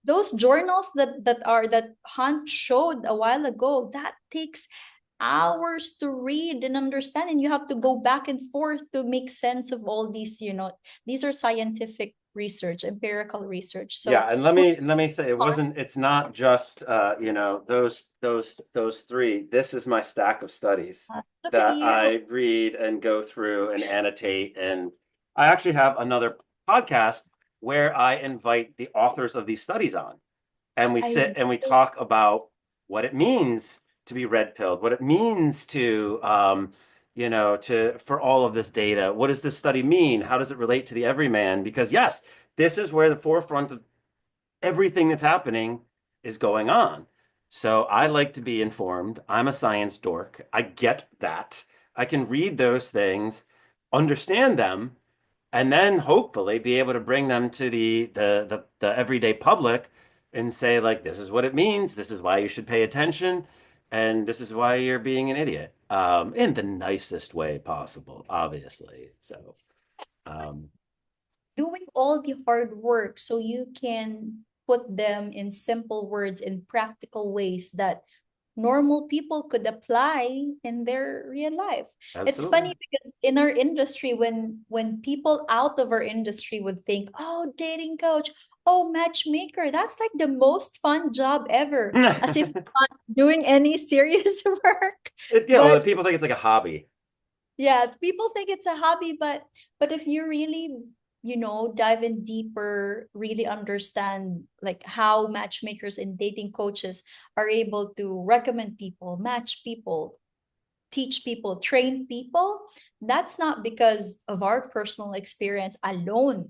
those journals that Hunt showed a while ago, that takes hours to read and understand, and you have to go back and forth to make sense of all these. These are scientific research, empirical research. Yeah, So and kudos let to me say Hunt. it's not just you know, those three. This is my stack of studies Look at that you. I read and go through and annotate. And I actually have another podcast where I invite the authors of these studies on, and we I sit and we really talk about what it means to be red pilled, what it means to you know, to for all of this data. What does this study mean? How does it relate to the everyman? Because yes, this is where the forefront of everything that's happening is going on. So I like to be informed. I'm a science dork. I get that. I can read those things, understand them, and then hopefully be able to bring them to the everyday public and say, like, this is what it means, this is why you should pay attention, and this is why you're being an idiot, in the nicest way possible, obviously. So um, doing all the hard work so you can put them in simple words, in practical ways that normal people could apply in their real life. It's absolutely. funny because in our industry, when people out of our industry would think, oh, dating coach, oh, matchmaker, that's like the most fun job ever, as if not doing any serious work. Yeah, well, But people think it's like a hobby. yeah, people think it's a hobby, but if you really, dive in deeper, really understand like how matchmakers and dating coaches are able to recommend people, match people, teach people, train people, that's not because of our personal experience alone.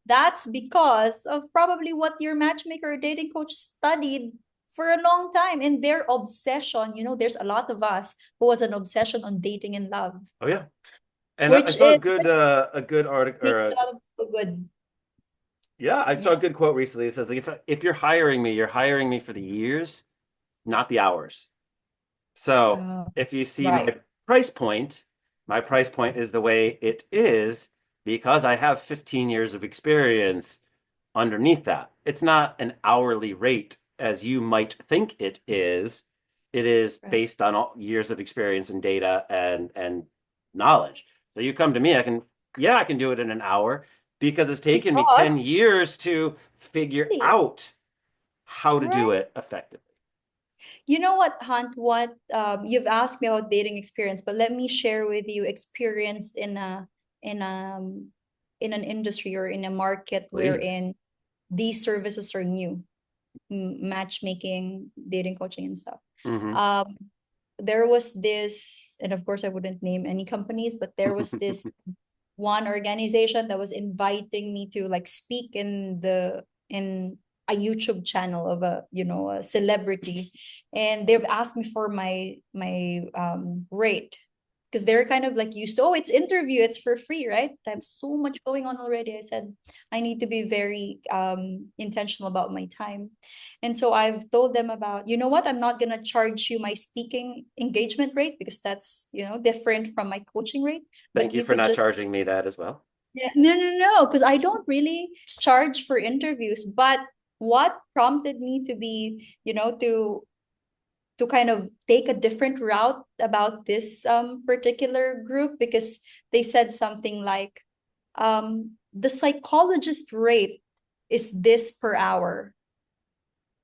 That's because of probably what your matchmaker or dating coach studied for a long time and their obsession. There's a lot of us who was an obsession on dating and love, Oh yeah. And I which saw is a good article makes or a lot of people good. yeah, I saw Yeah. a good quote recently. It says like if you're hiring me, you're hiring me for the years, not the hours. So Uh, if you see right. my price point is the way it is because I have 15 years of experience underneath that. It's not an hourly rate as you might think it is. It is Right. based on all years of experience and data and knowledge. So you come to me, I can do it in an hour because it's taken me 10 Because, years to figure out how to do right. it effectively. You know what, Hunt? What you've asked me about dating experience, but let me share with you experience in a in an industry or in a market Please. wherein these services are new, matchmaking, dating coaching, and stuff. Hmm. Um, there was this, and of course, I wouldn't name any companies, but there was this one organization that was inviting me to like speak in a YouTube channel of a celebrity, and they've asked me for my rate because they're kind of like used to, oh, it's interview, it's for free, right? I have so much going on already. I said I need to be very intentional about my time. And so I've told them about, you know what, I'm not gonna charge you my speaking engagement rate because that's different from my coaching rate, Thank but you you for could not just, charging me that as well. yeah, no, because I don't really charge for interviews. But what prompted me to be, to kind of take a different route about this particular group, because they said something like, the psychologist rate is this per hour.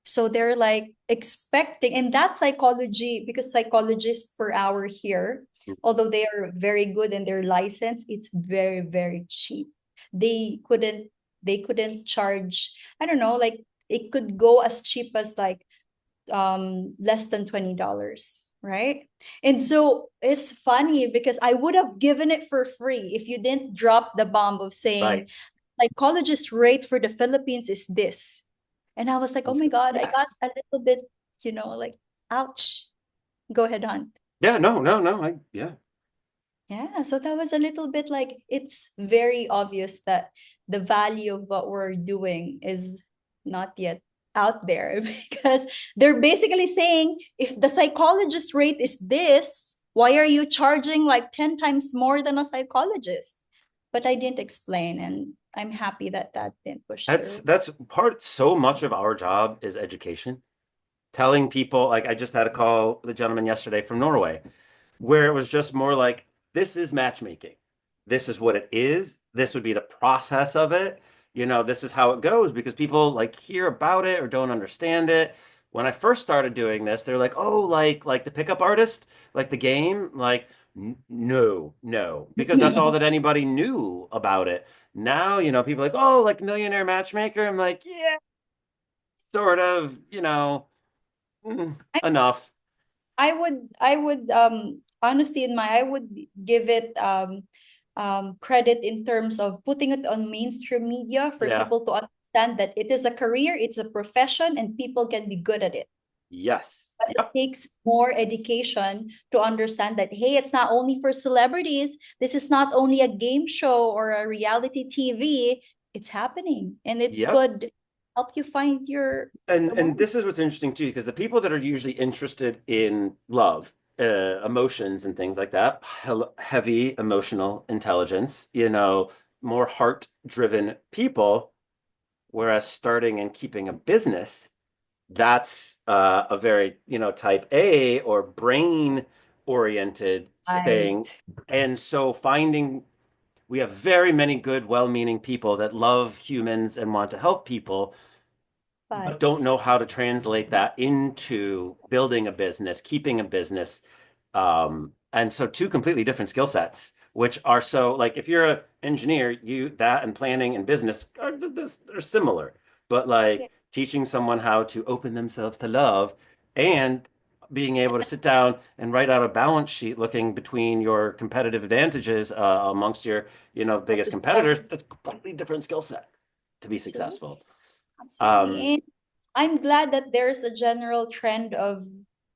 So they're like expecting, and that psychology, because psychologists per hour here, although they are very good and they're licensed, it's very, very cheap. They couldn't they couldn't charge, I don't know, like it could go as cheap as like less than $20, right? And so it's funny because I would have given it for free if you didn't drop the bomb of Right. saying psychologist rate for the Philippines is this. And I was like, oh And my so, God, I got yes. a little bit, like, ouch. Go ahead, on. Yeah, no, no, no. Yeah. Yeah, so that was a little bit like it's very obvious that the value of what we're doing is not yet out there because they're basically saying if the psychologist rate is this, why are you charging like 10 times more than a psychologist? But I didn't explain, and I'm happy that that didn't push through. That's part so much of our job is education. Telling people, like I just had a call with a gentleman yesterday from Norway, where it was just more like, this is matchmaking. This is what it is. This would be the process of it. This is how it goes because people like hear about it or don't understand it. When I first started doing this, they're like, "Oh, like the pickup artist, like the game." Like, no, no, because that's all that anybody knew about it. Now, people are like, "Oh, like millionaire matchmaker." I'm like, "Yeah, sort of, enough." I would honestly in my I would give it credit in terms of putting it on mainstream media for Yeah. people to understand that it is a career, it's a profession, and people can be good at it. Yes. But it Yep. takes more education to understand that, hey, it's not only for celebrities. This is not only a game show or a reality TV. It's happening, and it Yep. could help you find And the and one. this is what's interesting too, because the people that are usually interested in love, emotions and things like that, heavy emotional intelligence, more heart-driven people, whereas starting and keeping a business, that's a very, type A or brain-oriented thing. Right. And so we have very many good, well-meaning people that love humans and want to help people but don't But know how to translate that into building a business, keeping a business. And so two completely different skill sets, which are so like if you're an engineer, that and planning and business are similar. But yeah, like teaching someone how to open themselves to love and being able to sit down and write out a balance sheet looking between your competitive advantages amongst your, biggest competitors. That's a completely different skill set to be Absolutely. successful. Absolutely. Um, And I'm glad that there's a general trend of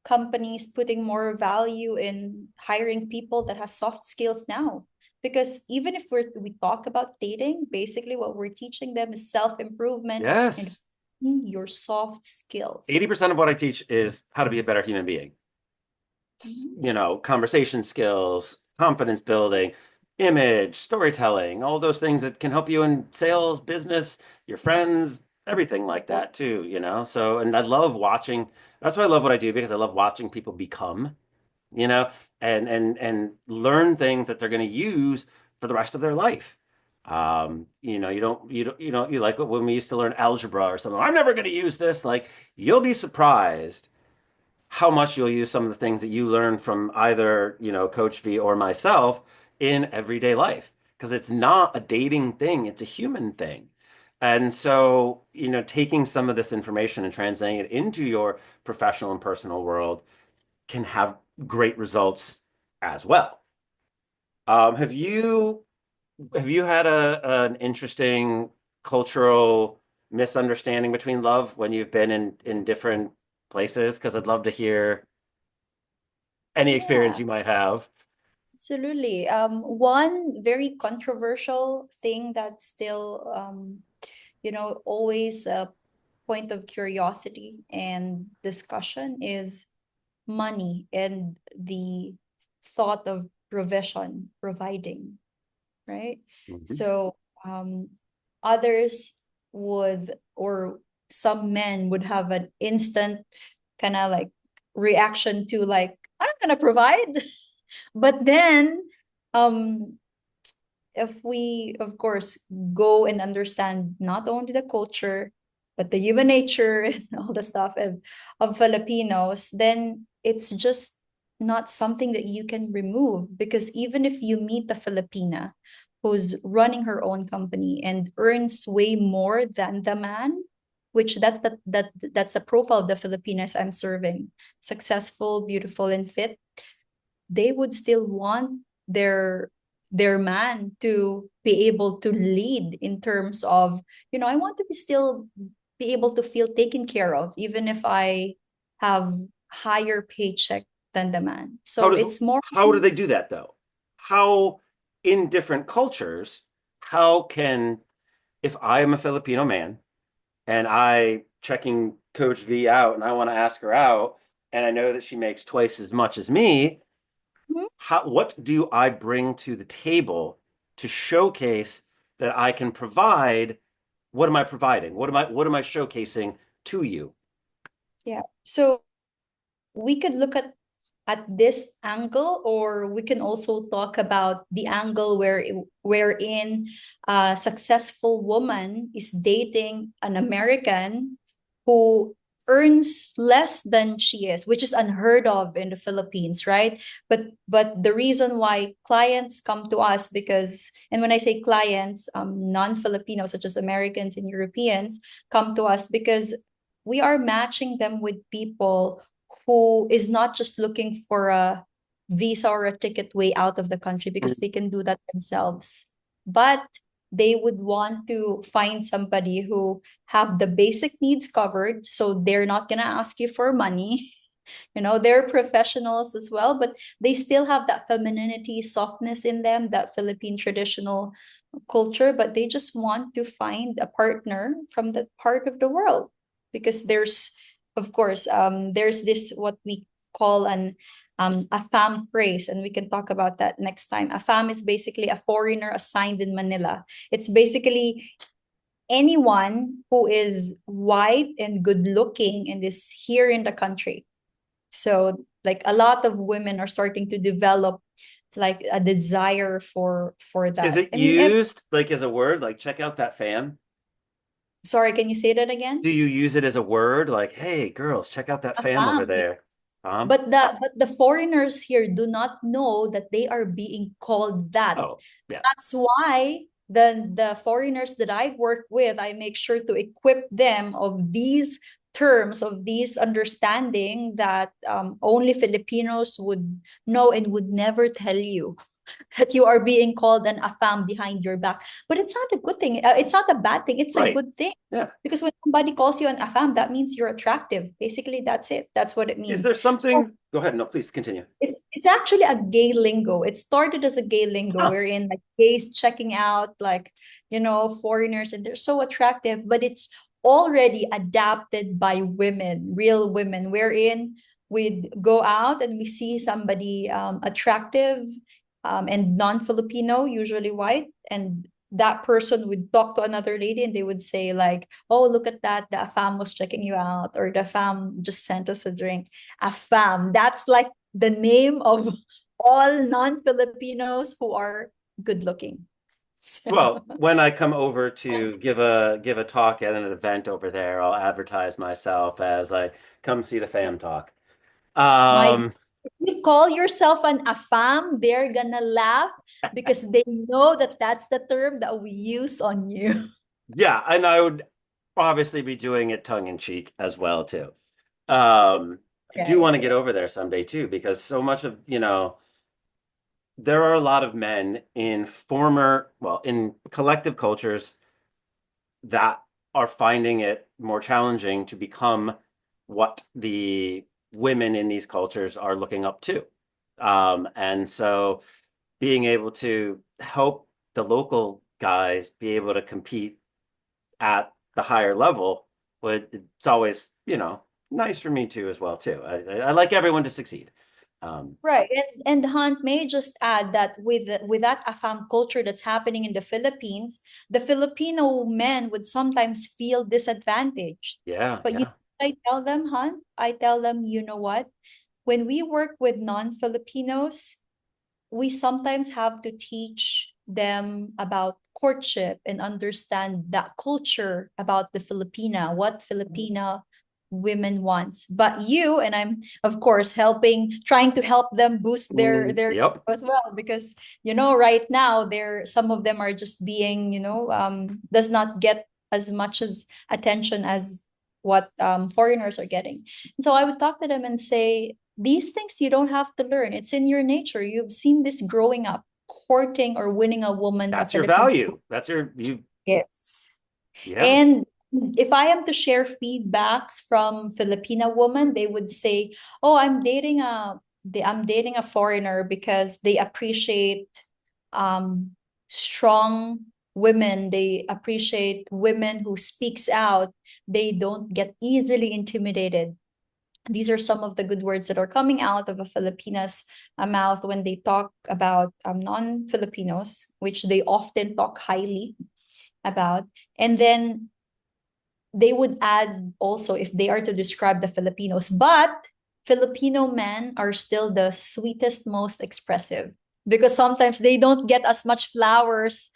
companies putting more value in hiring people that has soft skills now. Because even if we talk about dating, basically what we're teaching them is self-improvement and yes, your soft skills. 80% of what I teach is how to be a better human being. Mhm. Conversation skills, confidence building, image, storytelling, all those things that can help you in sales, business, your friends, everything like that too. So, and I love watching, that's why I love what I do because I love watching people become, you know, and learn things that they're going to use for the rest of their life. You like when we used to learn algebra or something. I'm never going to use this. Like, you'll be surprised how much you'll use some of the things that you learn from either, Coach V or myself in everyday life. Because it's not a dating thing, it's a human thing. And so, taking some of this information and translating it into your professional and personal world can have great results as well. Have you had an interesting cultural misunderstanding between love when you've been in different places? Because I'd love to hear any experience Yeah, you might have. absolutely. One very controversial thing that's still, always a point of curiosity and discussion is money and the thought of providing, right? Mhm. So others would, or some men would have an instant kind of like reaction to like, I'm gonna provide. But then um if we of course go and understand not only the culture but the human nature and all the stuff of Filipinos, then it's just not something that you can remove, because even if you meet a Filipina who's running her own company and earns way more than the man, which that's the profile of the Filipinas I'm serving, successful, beautiful, and fit, they would still want their man to be able to lead in terms of, I want to be still be able to feel taken care of even if I have higher paycheck than the man. How So does it's more. how do they do that though? How in different cultures, how can if I am a Filipino man and I checking Coach V out and I want to ask her out and I know that she makes twice as much as me, what do I bring to the table to showcase that I can provide? What am I providing? What am I showcasing to you? Yeah, so we could look at this angle, or we can also talk about the angle wherein a successful woman is dating an American who earns less than she is, which is unheard of in the Philippines, right? But the reason why clients come to us, because, and when I say clients, non-Filipinos such as Americans and Europeans come to us because we are matching them with people who is not just looking for a visa or a ticket way out of the country, because they can do that themselves, but they would want to find somebody who have the basic needs covered, so they're not going to ask you for money. They're professionals as well, but they still have that femininity, softness in them, that Philippine traditional culture, but they just want to find a partner from that part of the world, because of course, there's this what we call a fam praise, and we can talk about that next time. A fam is basically a foreigner assigned in Manila. It's basically anyone who is white and good looking and is here in the country. So like a lot of women are starting to develop like a desire for Is that. it I mean, used like as a word? Like check out that fan? sorry, can you say that Do again? you use it as a word? Like, hey, girls, check out that A fam over fam. there. But the foreigners here do not know that they are being called that. Oh, yeah. That's why the foreigners that I work with, I make sure to equip them of these terms of these understanding that only Filipinos would know and would never tell you that you are being called an afam behind your back. But it's not a good thing. It's not a bad thing. It's a Right. good thing. Yeah. Because when somebody calls you an afam, that means you're attractive. Basically, that's it. That's what it Is means. there So something? Go ahead. No, please continue. it's actually a gay lingo. It started as a gay lingo Huh. wherein like gays checking out like, foreigners, and they're so attractive, but it's already adapted by women, real women, wherein we'd go out and we see somebody attractive and non-Filipino, usually white, and that person would talk to another lady and they would say like, oh, look at that, the fam was checking you out, or the fam just sent us a drink. A fam, that's like the name of all non-Filipinos who are good looking. So, Well, when I come over to give a talk at an event over there, I'll advertise myself as like, come see the fam talk. my, Um, if you call yourself an afam, they're gonna laugh because they know that that's the term that we use on you. yeah, and I would obviously be doing it tongue in cheek as well too. I do Right, want to get right. over there someday too, because so much of, there are a lot of men in in collective cultures that are finding it more challenging to become what the women in these cultures are looking up to. And so being able to help the local guys be able to compete at the higher level, but it's always, nice for me too as well too. I like everyone to succeed. Um, Right. And Hunt may just add that with that AFAM culture that's happening in the Philippines, the Filipino men would sometimes feel disadvantaged. yeah, But yeah, I tell them, Hunt, I tell them, you know what? When we work with non-Filipinos, we sometimes have to teach them about courtship and understand that culture about the Filipina, what Filipina women wants. But you and I'm of course trying to help them boost their yep. as well, because right now some of them are just being does not get as much as attention as what foreigners are getting. And so I would talk to them and say, these things you don't have to learn. It's in your nature. You've seen this growing up. Courting or winning a woman's a That's your Filipino. value. You, Yes. yeah, And if I am to share feedbacks from Filipina women, they would say, "Oh, I'm dating a foreigner because they appreciate strong women. They appreciate women who speaks out. They don't get easily intimidated." These are some of the good words that are coming out of a Filipina's mouth when they talk about non-Filipinos, which they often talk highly about. And then they would add also if they are to describe the Filipinos, but Filipino men are still the sweetest, most expressive, because sometimes they don't get as much flowers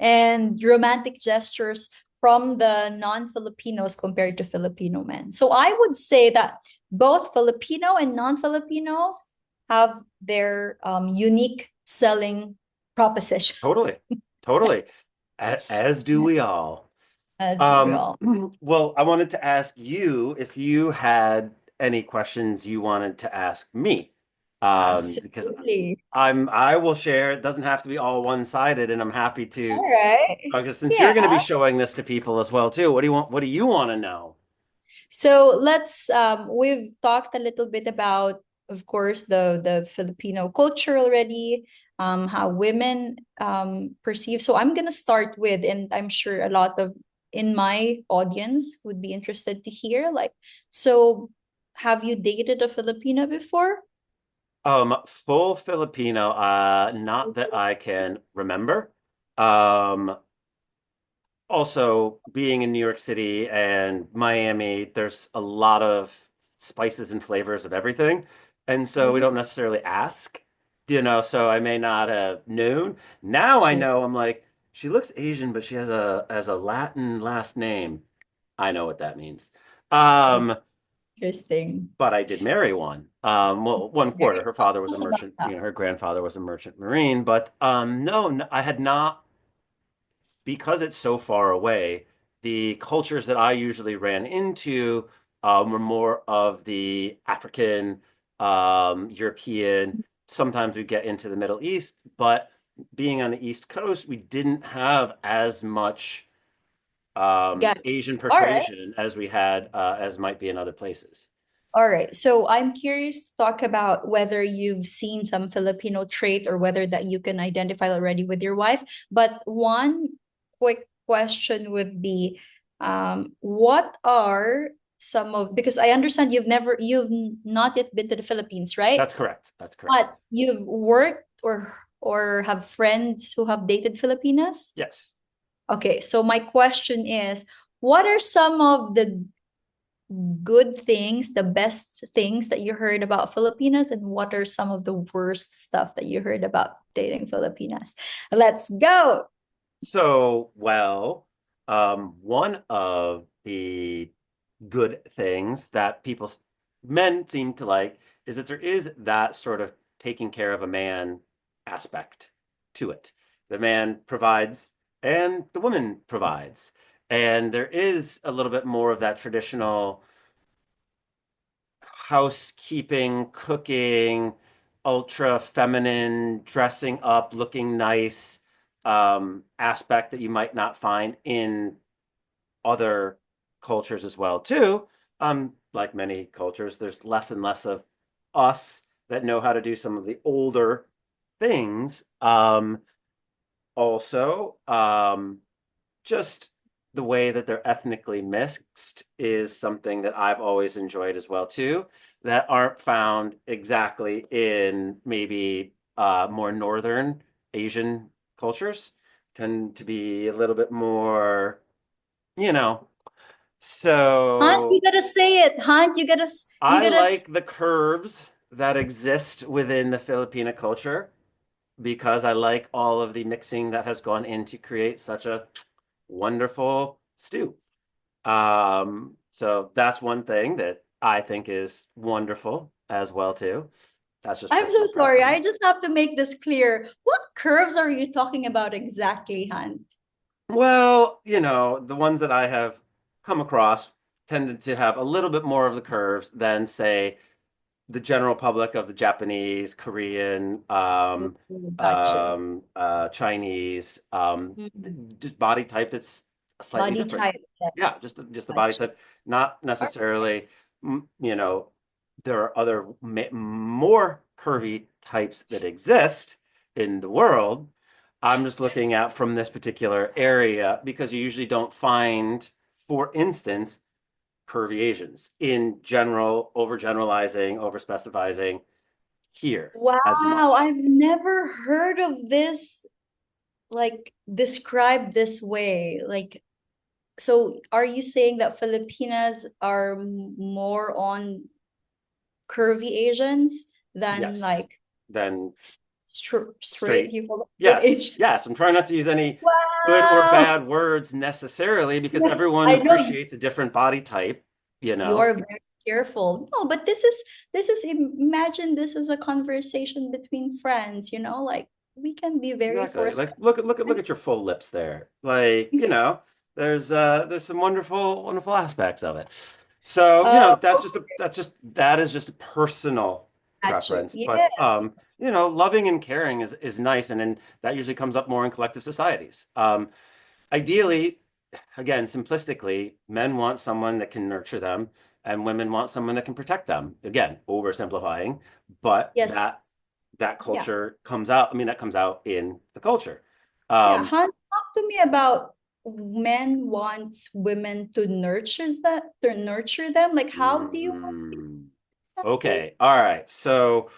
and romantic gestures from the non-Filipinos compared to Filipino men. So I would say that both Filipino and non-Filipinos have their unique selling proposition, totally, totally. As do we all. as do we all. Well, I wanted to ask you if you had any questions you wanted to ask me, because Absolutely. I will share. It doesn't have to be all one-sided, and I'm happy to. All right. Because since you're Yeah. going to be showing this to people as well too, what do you want? What do you want to know? So we've talked a little bit about, of course, the Filipino culture already, how women perceive. So I'm gonna start with, and I'm sure a lot of in my audience would be interested to hear, like, so have you dated a Filipina before? Full Filipino, not that I can remember. Um, Also, being in New York City and Miami, there's a lot of spices and flavors of everything. And so we Mhm. don't necessarily ask, so I may not have known. Now I Sure. know I'm like, she looks Asian, but she has a Latin last name. I know what that means. Um, Interesting. but I did marry one. Well, one quarter. Very Her father was a curious about merchant, that. her grandfather was a merchant marine, but no, I had not because it's so far away. the cultures that I usually ran into were more of the African, European. Sometimes we get into the Middle East, but being on the East Coast, we didn't have as much Got it. Asian All right. persuasion as we had as might be in other places. All right. So I'm curious to talk about whether you've seen some Filipino trait or whether that you can identify already with your wife. But one quick question would be, what are some of, because I understand you've not yet been to the Philippines, right? That's correct. That's correct. But you've worked or have friends who have dated Filipinas? Yes. Okay, so my question is, what are some of the good things, the best things that you heard about Filipinas, and what are some of the worst stuff that you heard about dating Filipinas? Let's go. So, well, one of the good things that men seem to like is that there is that sort of taking care of a man aspect to it. The man provides and the woman provides. And there is a little bit more of that traditional housekeeping, cooking, ultra feminine, dressing up, looking nice aspect that you might not find in other cultures as well too. Like many cultures, there's less and less of us that know how to do some of the older things. Also, just the way that they're ethnically mixed is something that I've always enjoyed as well too, that aren't found exactly in maybe more northern Asian cultures. Tend to be a little bit more, you know. Hunt, you So gotta say it. Hunt, you I gotta like the curves that exist within the Filipino culture because I like all of the mixing that has gone in to create such a wonderful stew. So that's one thing that I think is wonderful as well too. That's just I'm so personal sorry. I preference. just have to make this clear. What curves are you talking about exactly, Hunt? Well, the ones that I have come across tended to have a little bit more of the curves than, say, the general public of the Japanese, Korean, Oh, gotcha. Chinese, Mhm. just body type that's slightly Body different. type, Yeah, yes. just the body Gotcha. type, not necessarily, there are other more curvy types that exist in the world. I'm just looking at from this particular area because you usually don't find, for instance, curvy Asians in general, overgeneralizing, overspecifying here as Wow, much. I've never heard of this like described this way. Like, so are you saying that Filipinas are more on curvy Asians than Yes. like Then straight, straight. you call it straight Yes. Asian? Yes. I'm trying not to use any good or Wow. bad words necessarily because everyone I know appreciates a different body type, you you know? are very careful. No, but this is imagine this is a conversation between friends, like we can be very Exactly. forthcoming. Like look at your full lips there. Like, there's some wonderful, wonderful aspects of it. So, Oh, that is just a personal gotcha. preference. But Yes, yes. loving and caring is nice, and then that usually comes up more in collective societies. Ideally, again, simplistically, men want someone that can nurture them, and women want someone that can protect them. Again, oversimplifying, but Yes. that Yeah. culture comes out. I mean, that comes out in the culture. Yeah, Um, Han, talk to me about men wants women to nurture them. Like, how do you want mm, exactly? okay, all right. So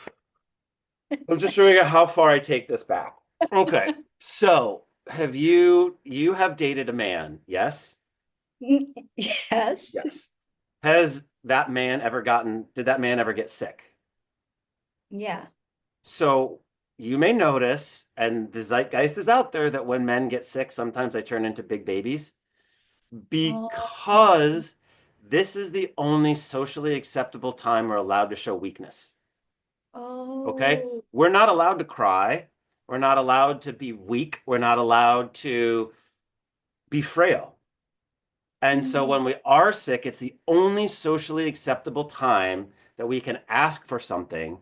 I'm just showing you how far I take this back. Okay, so you have dated a man? Yes, Yes. yes. Did that man ever get sick? Yeah. So you may notice, and the zeitgeist is out there, that when men get sick, sometimes they turn into big babies Oh, because this is the only socially acceptable time we're allowed to show weakness. Okay? oh, We're not allowed to cry. We're not allowed to be weak. We're not allowed to be frail. And so Mm. when we are sick, it's the only socially acceptable time that we can ask for something.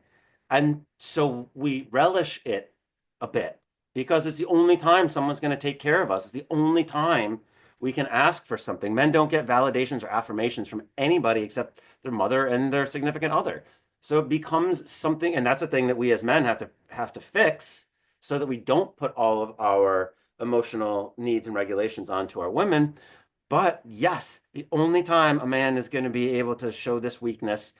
And so we relish it a bit because it's the only time someone's going to take care of us. It's the only time we can ask for something. Men don't get validations or affirmations from anybody except their mother and their significant other. So it becomes something, and that's a thing that we as men have to fix so that we don't put all of our emotional needs and regulations onto our women. But yes, the only time a man is going to be able to show this weakness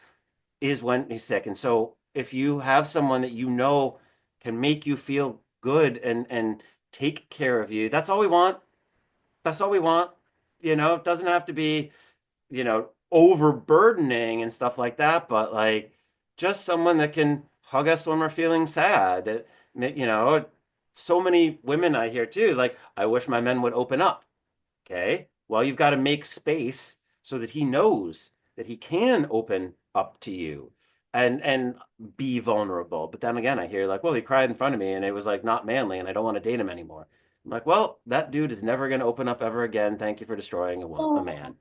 is when he's sick. And so if you have someone that you know can make you feel good and take care of you, that's all we want. That's all we want. It doesn't have to be, overburdening and stuff like that, but like just someone that can hug us when we're feeling sad. So many women I hear too, like, I wish my men would open up. Okay. Well, you've got to make space so that he knows that he can open up to you and be vulnerable. But then again, I hear like, well, he cried in front of me and it was like not manly and I don't want to date him anymore. I'm like, well, that dude is never going to open up ever again. Thank you for destroying a Oh, man.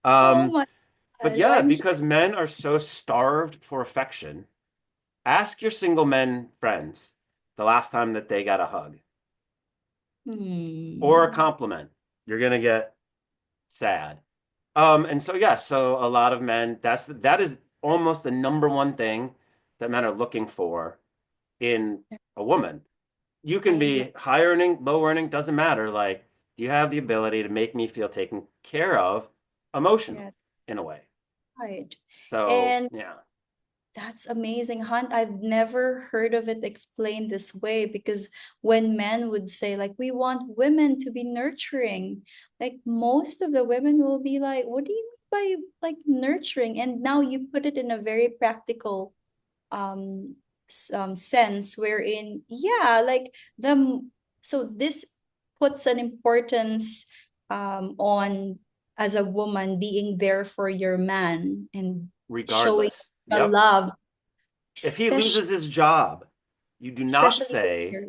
oh Um, my but gosh. yeah, I'm because men are so starved for affection, ask your single men friends the last time that they got a hug or a hmm. compliment. You're going to get sad. And so yeah, so a lot of men, that is almost the number one thing that men are looking for in a woman. You I can agree. be high earning, low earning, doesn't matter. Like, do you have the ability to make me feel taken care of emotionally Yeah, in a way? right. So And yeah, that's amazing, Hunt. I've never heard of it explained this way because when men would say, like, we want women to be nurturing, like, most of the women will be like, what do you mean by like nurturing? And now you put it in a very practical um sense wherein, yeah, like so this puts an importance on as a woman being there for your man and showing regardless. the Yep. love, If he especially loses his job, you do not especially when say, they're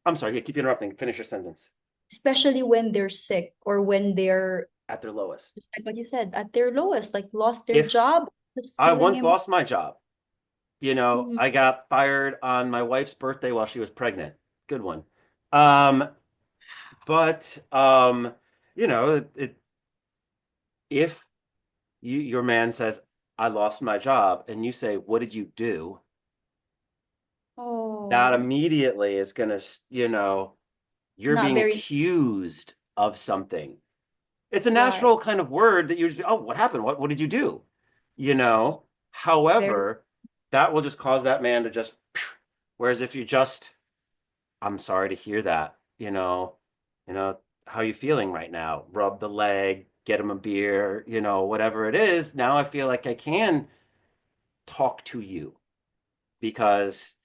I'm sorry, yeah, keep interrupting. Finish your sentence. especially when they're sick or when they're, At their lowest. just like what you said, at their lowest, like lost their If job, just I feeling once him. lost my job, Mm. I got fired on my wife's birthday while she was pregnant. Good one. Um, but if your man says, "I lost my job," and you say, "What did you do?" That Oh, immediately is gonna, you're not being very, accused of something. It's a right, natural kind of word that you just, oh, what happened? What did you do? You know. very. However, that will just cause that man to just. Whereas if you just, I'm sorry to hear that. How are you feeling right now? Rub the leg, get him a beer, whatever it is. Now I feel like I can talk to you because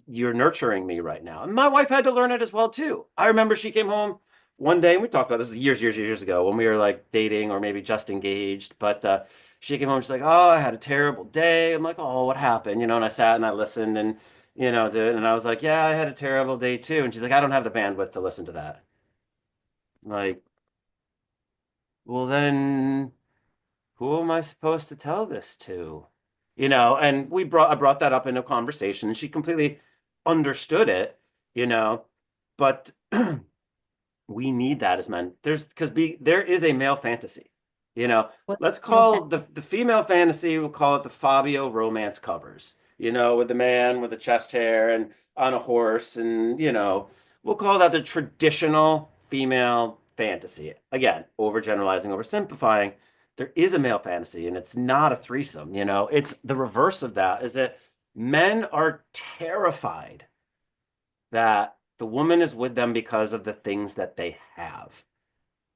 you're nurturing me right now. And my wife had to learn it as well too. I remember she came home one day, and we talked about this years ago when we were like dating or maybe just engaged. But she came home, she's like, "Oh, I had a terrible day." I'm like, "Oh, what happened?" And I sat and I listened and and I was like, "Yeah, I had a terrible day too." And she's like, "I don't have the bandwidth to listen to that." I'm like, well, then who am I supposed to tell this to? And I brought that up in a conversation, and she completely understood it, you know, but we need that as men. There is a male fantasy, you know. What Let's male fan? call the female fantasy, we'll call it the Fabio romance covers, with the man with the chest hair and on a horse, and we'll call that the traditional female fantasy. Again, overgeneralizing, oversimplifying. There is a male fantasy, and it's not a threesome, It's the reverse of that, is that men are terrified that the woman is with them because of the things that they have,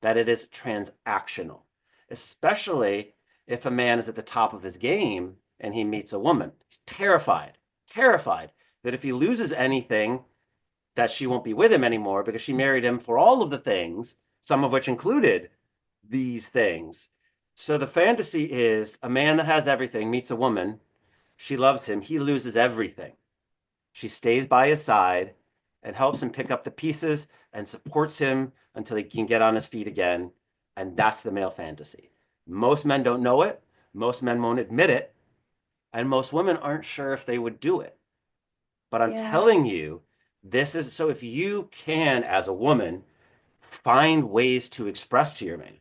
that it is transactional, especially if a man is at the top of his game and he meets a woman. He's terrified that if he loses anything, that she won't be with him anymore because she married him for all of the things, some of which included these things. So the fantasy is a man that has everything meets a woman, she loves him, he loses everything. She stays by his side and helps him pick up the pieces and supports him until he can get on his feet again. And that's the male fantasy. Most men don't know it. Most men won't admit it. And most women aren't sure if they would do it. But I'm Yeah. telling you, this is so if you can, as a woman, find ways to express to your man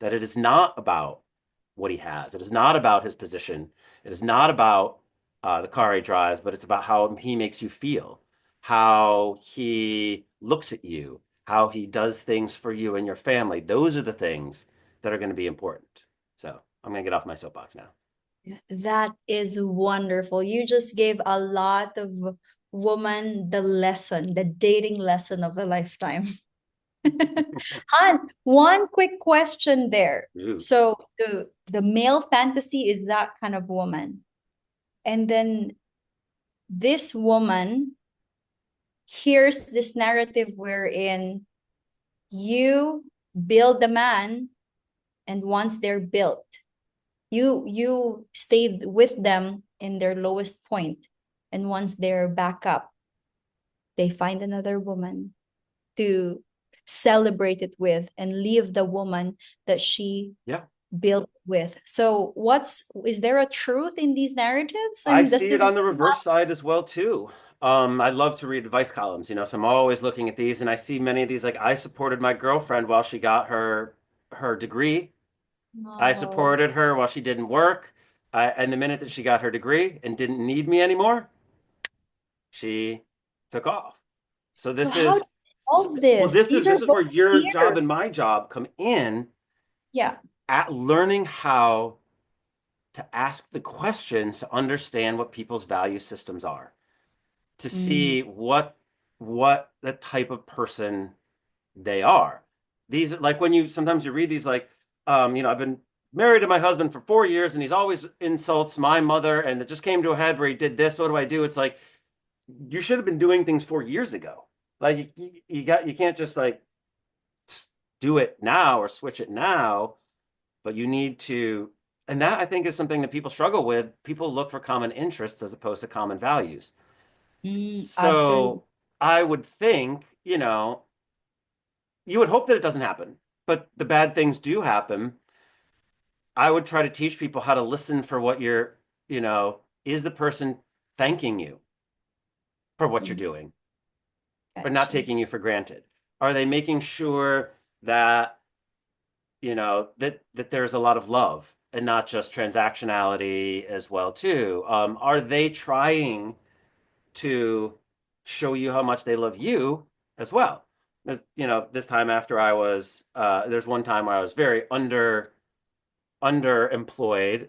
that it is not about what he has. It is not about his position. It is not about the car he drives, but it's about how he makes you feel, how he looks at you, how he does things for you and your family. Those are the things that are going to be important. So I'm going to get off my soapbox now. That is wonderful. You just gave a lot of woman the lesson, the dating lesson of a lifetime. Han, one quick question there. Ooh, So the male fantasy is that kind of woman. And then this woman hears this narrative wherein you build a man, and once they're built, you stay with them in their lowest point, and once they're back up, they find another woman to celebrate it with and leave the woman that she yeah. built with. So what's is there a truth in these narratives? I I mean, does see it this on the reverse side as well too. I love to read advice columns, so I'm always looking at these, and I see many of these. Like I supported my girlfriend while she got her degree. I no. supported her while she didn't work. And the minute that she got her degree and didn't need me anymore, she took off. So So this how do is you solve this? this These is are this is both where your job and my fears. job come in Yeah. at learning how to ask the questions to understand what people's value systems are, to Mm, see what the type of person they are. These are like when you sometimes you read these like, I've been married to my husband for 4 years and he's always insults my mother and it just came to a head where he did this. What do I do? It's like you should have been doing things 4 years ago. Like you can't just like do it now or switch it now, but you need to. And that I think is something that people struggle with. People look for common interests as opposed to common values. absolutely. So I would think, you would hope that it doesn't happen, but the bad things do happen. I would try to teach people how to listen for what is the person thanking you for what you're Mm, doing, but not gotcha. taking you for granted? Are they making sure that, that there's a lot of love and not just transactionality as well too? Are they trying to show you how much they love you as well? This time after there's one time where I was very underemployed,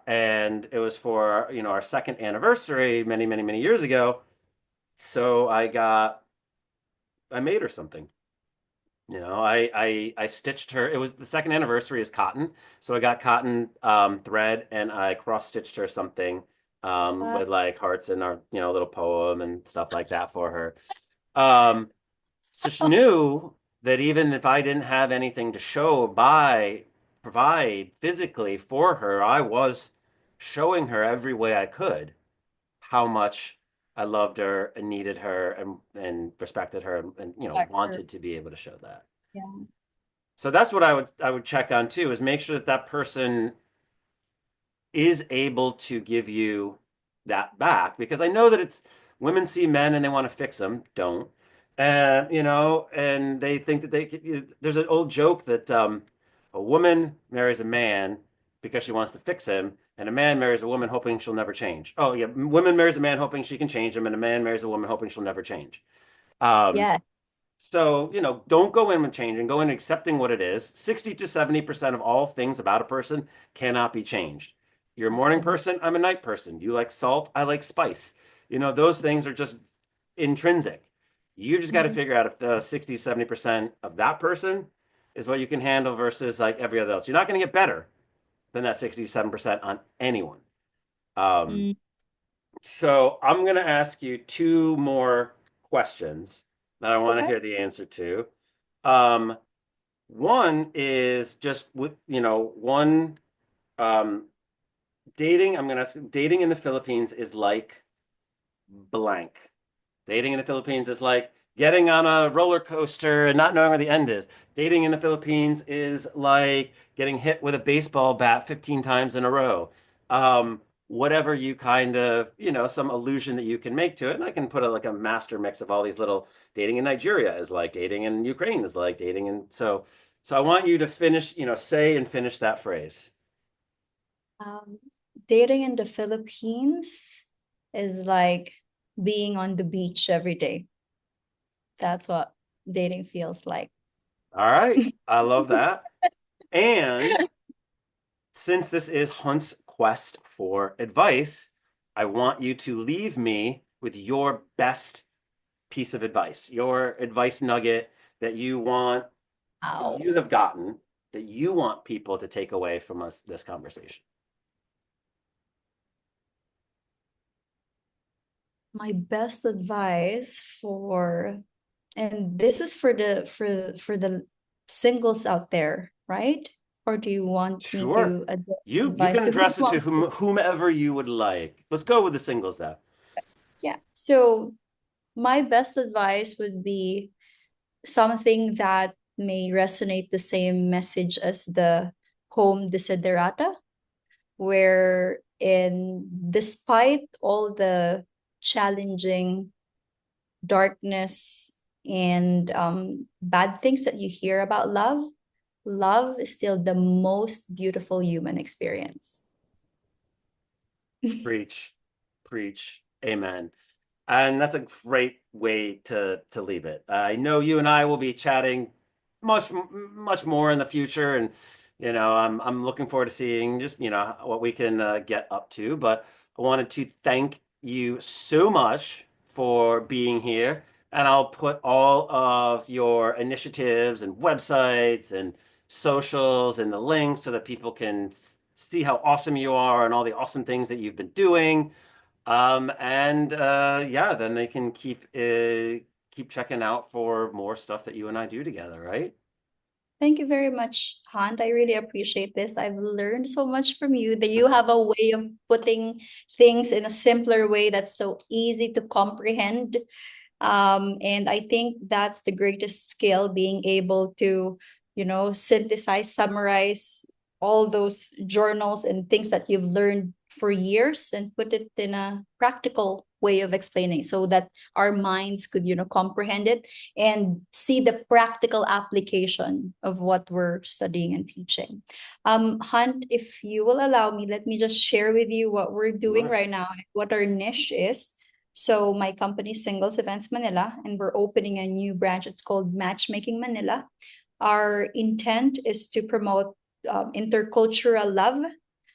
and it was for our second anniversary many many many years ago. So I made her something. I stitched her. It was the second anniversary is cotton, so I got cotton thread and I cross stitched her something Uh, with like hearts and our little poem and stuff like that for her. Um, so she knew that even if I didn't have anything to provide physically for her, I was showing her every way I could how much I loved her and needed her and respected her and Factor. wanted to be able to show that. Yeah. So that's what I would check on too, is make sure that that person is able to give you that back, because I know that it's women see men and they want to fix them, don't. And and they think that there's an old joke that a woman marries a man because she wants to fix him, and a man marries a woman hoping she'll never change. Oh yeah, woman marries a man hoping she can change him, and a man marries a woman hoping she'll never change. Um, Yeah. so, don't go in with changing, go in accepting what it is. 60 to 70% of all things about a person cannot be changed. You're a morning Absolutely. person, I'm a night person. You like salt, I like spice. Those things are just intrinsic. You just got to Mhm. figure out if the 60, 70% of that person is what you can handle versus like every other else. You're not going to get better than that 67% on anyone. Um, Mm, so I'm going to ask you two more questions that I want to okay. hear the answer to. Um, One is just with, one um, dating. I'm going to ask, dating in the Philippines is like blank. Dating in the Philippines is like getting on a roller coaster and not knowing where the end is. Dating in the Philippines is like getting hit with a baseball bat 15 times in a row. Whatever you kind of, some illusion that you can make to it. And I can put like a master mix of all these little dating in Nigeria is like dating in Ukraine is like dating. And so I want you to finish, say and finish that phrase. Um, Dating in the Philippines is like being on the beach every day. That's what dating feels like. All right. I love that. And since this is Hunt's quest for advice, I want you to leave me with your best piece of advice, your advice nugget that you want, that Ow. you have gotten, that you want people to take away from us this conversation. My best advice for, and this is for the singles out there, right? Or do you want me Sure. to You advise can to who do address you it to want me to? whomever you would like. Let's go with the singles though. Yeah. So my best advice would be something that may resonate the same message as the home desiderata, where in despite all the challenging darkness and bad things that you hear about love, love is still the most beautiful human experience. Preach, preach, amen. And that's a great way to leave it. I know you and I will be chatting much more in the future, and I'm looking forward to seeing just what we can get up to. But I wanted to thank you so much for being here, and I'll put all of your initiatives and websites and socials and the links so that people can see how awesome you are and all the awesome things that you've been doing. And yeah, then they can keep checking out for more stuff that you and I do together, right? Thank you very much, Hunt. I really appreciate this. I've learned so much from you that you have a way of putting things in a simpler way that's so easy to comprehend. And I think that's the greatest skill, being able to, synthesize, summarize all those journals and things that you've learned for years and put it in a practical way of explaining so that our minds could, comprehend it and see the practical application of what we're studying and teaching. Hunt, if you will allow me, let me just share with you what we're doing Sure. right now, what our niche is. So my company, Singles Events Manila, and we're opening a new branch. It's called Matchmaking Manila. Our intent is to promote intercultural love.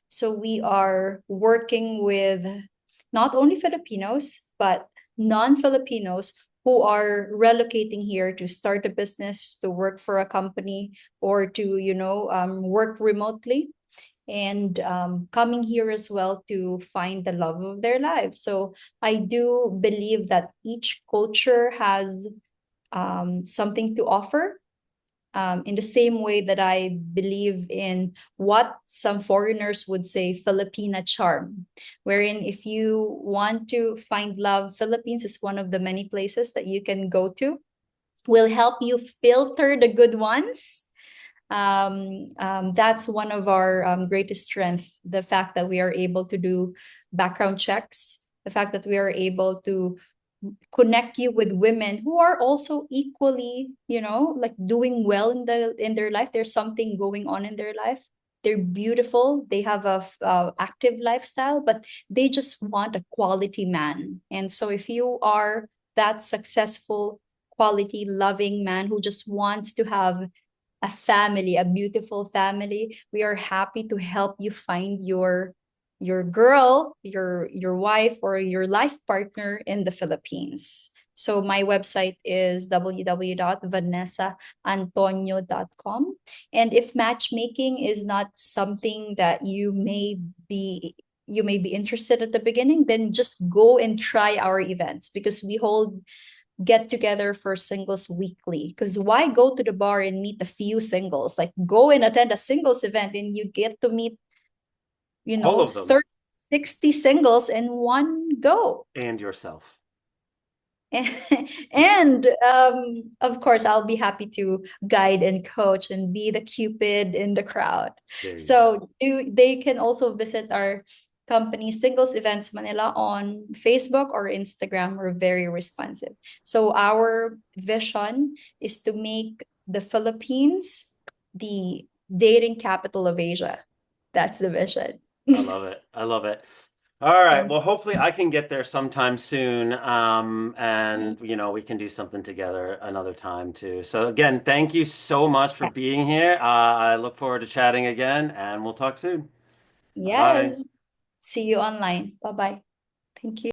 So we are working with not only Filipinos, but non-Filipinos who are relocating here to start a business, to work for a company, or to, work remotely and coming here as well to find the love of their lives. So I do believe that each culture has something to offer. In the same way that I believe in what some foreigners would say Filipina charm, wherein if you want to find love, Philippines is one of the many places that you can go to. Will help you filter the good ones. That's one of our greatest strength, the fact that we are able to do background checks, the fact that we are able to connect you with women who are also equally, like doing well in their life. There's something going on in their life. They're beautiful, they have a active lifestyle, but they just want a quality man. And so if you are that successful, quality loving man who just wants to have a family, a beautiful family, we are happy to help you find your girl, your wife, or your life partner in the Philippines. So my website is www.vanessaantonio.com. And if matchmaking is not something that you may be interested at the beginning, then just go and try our events, because we hold get together for singles weekly. Because why go to the bar and meet a few singles? Like go and attend a singles event and you get to meet, All of them 30, 60 singles in one go. and yourself. And of course, I'll be happy to guide and coach and be the cupid in the crowd. There you go. So they can also visit our company, Singles Events Manila, on Facebook or Instagram. We're very responsive. So our vision is to make the Philippines the dating capital of Asia. That's the vision. I love it. I love it. All right. Well, hopefully I can get there sometime soon. And we can do something together another time too. So again, thank you so much for being here. I look forward to chatting again, and we'll talk soon. Bye bye. Yes. See you online. Bye bye. Thank you.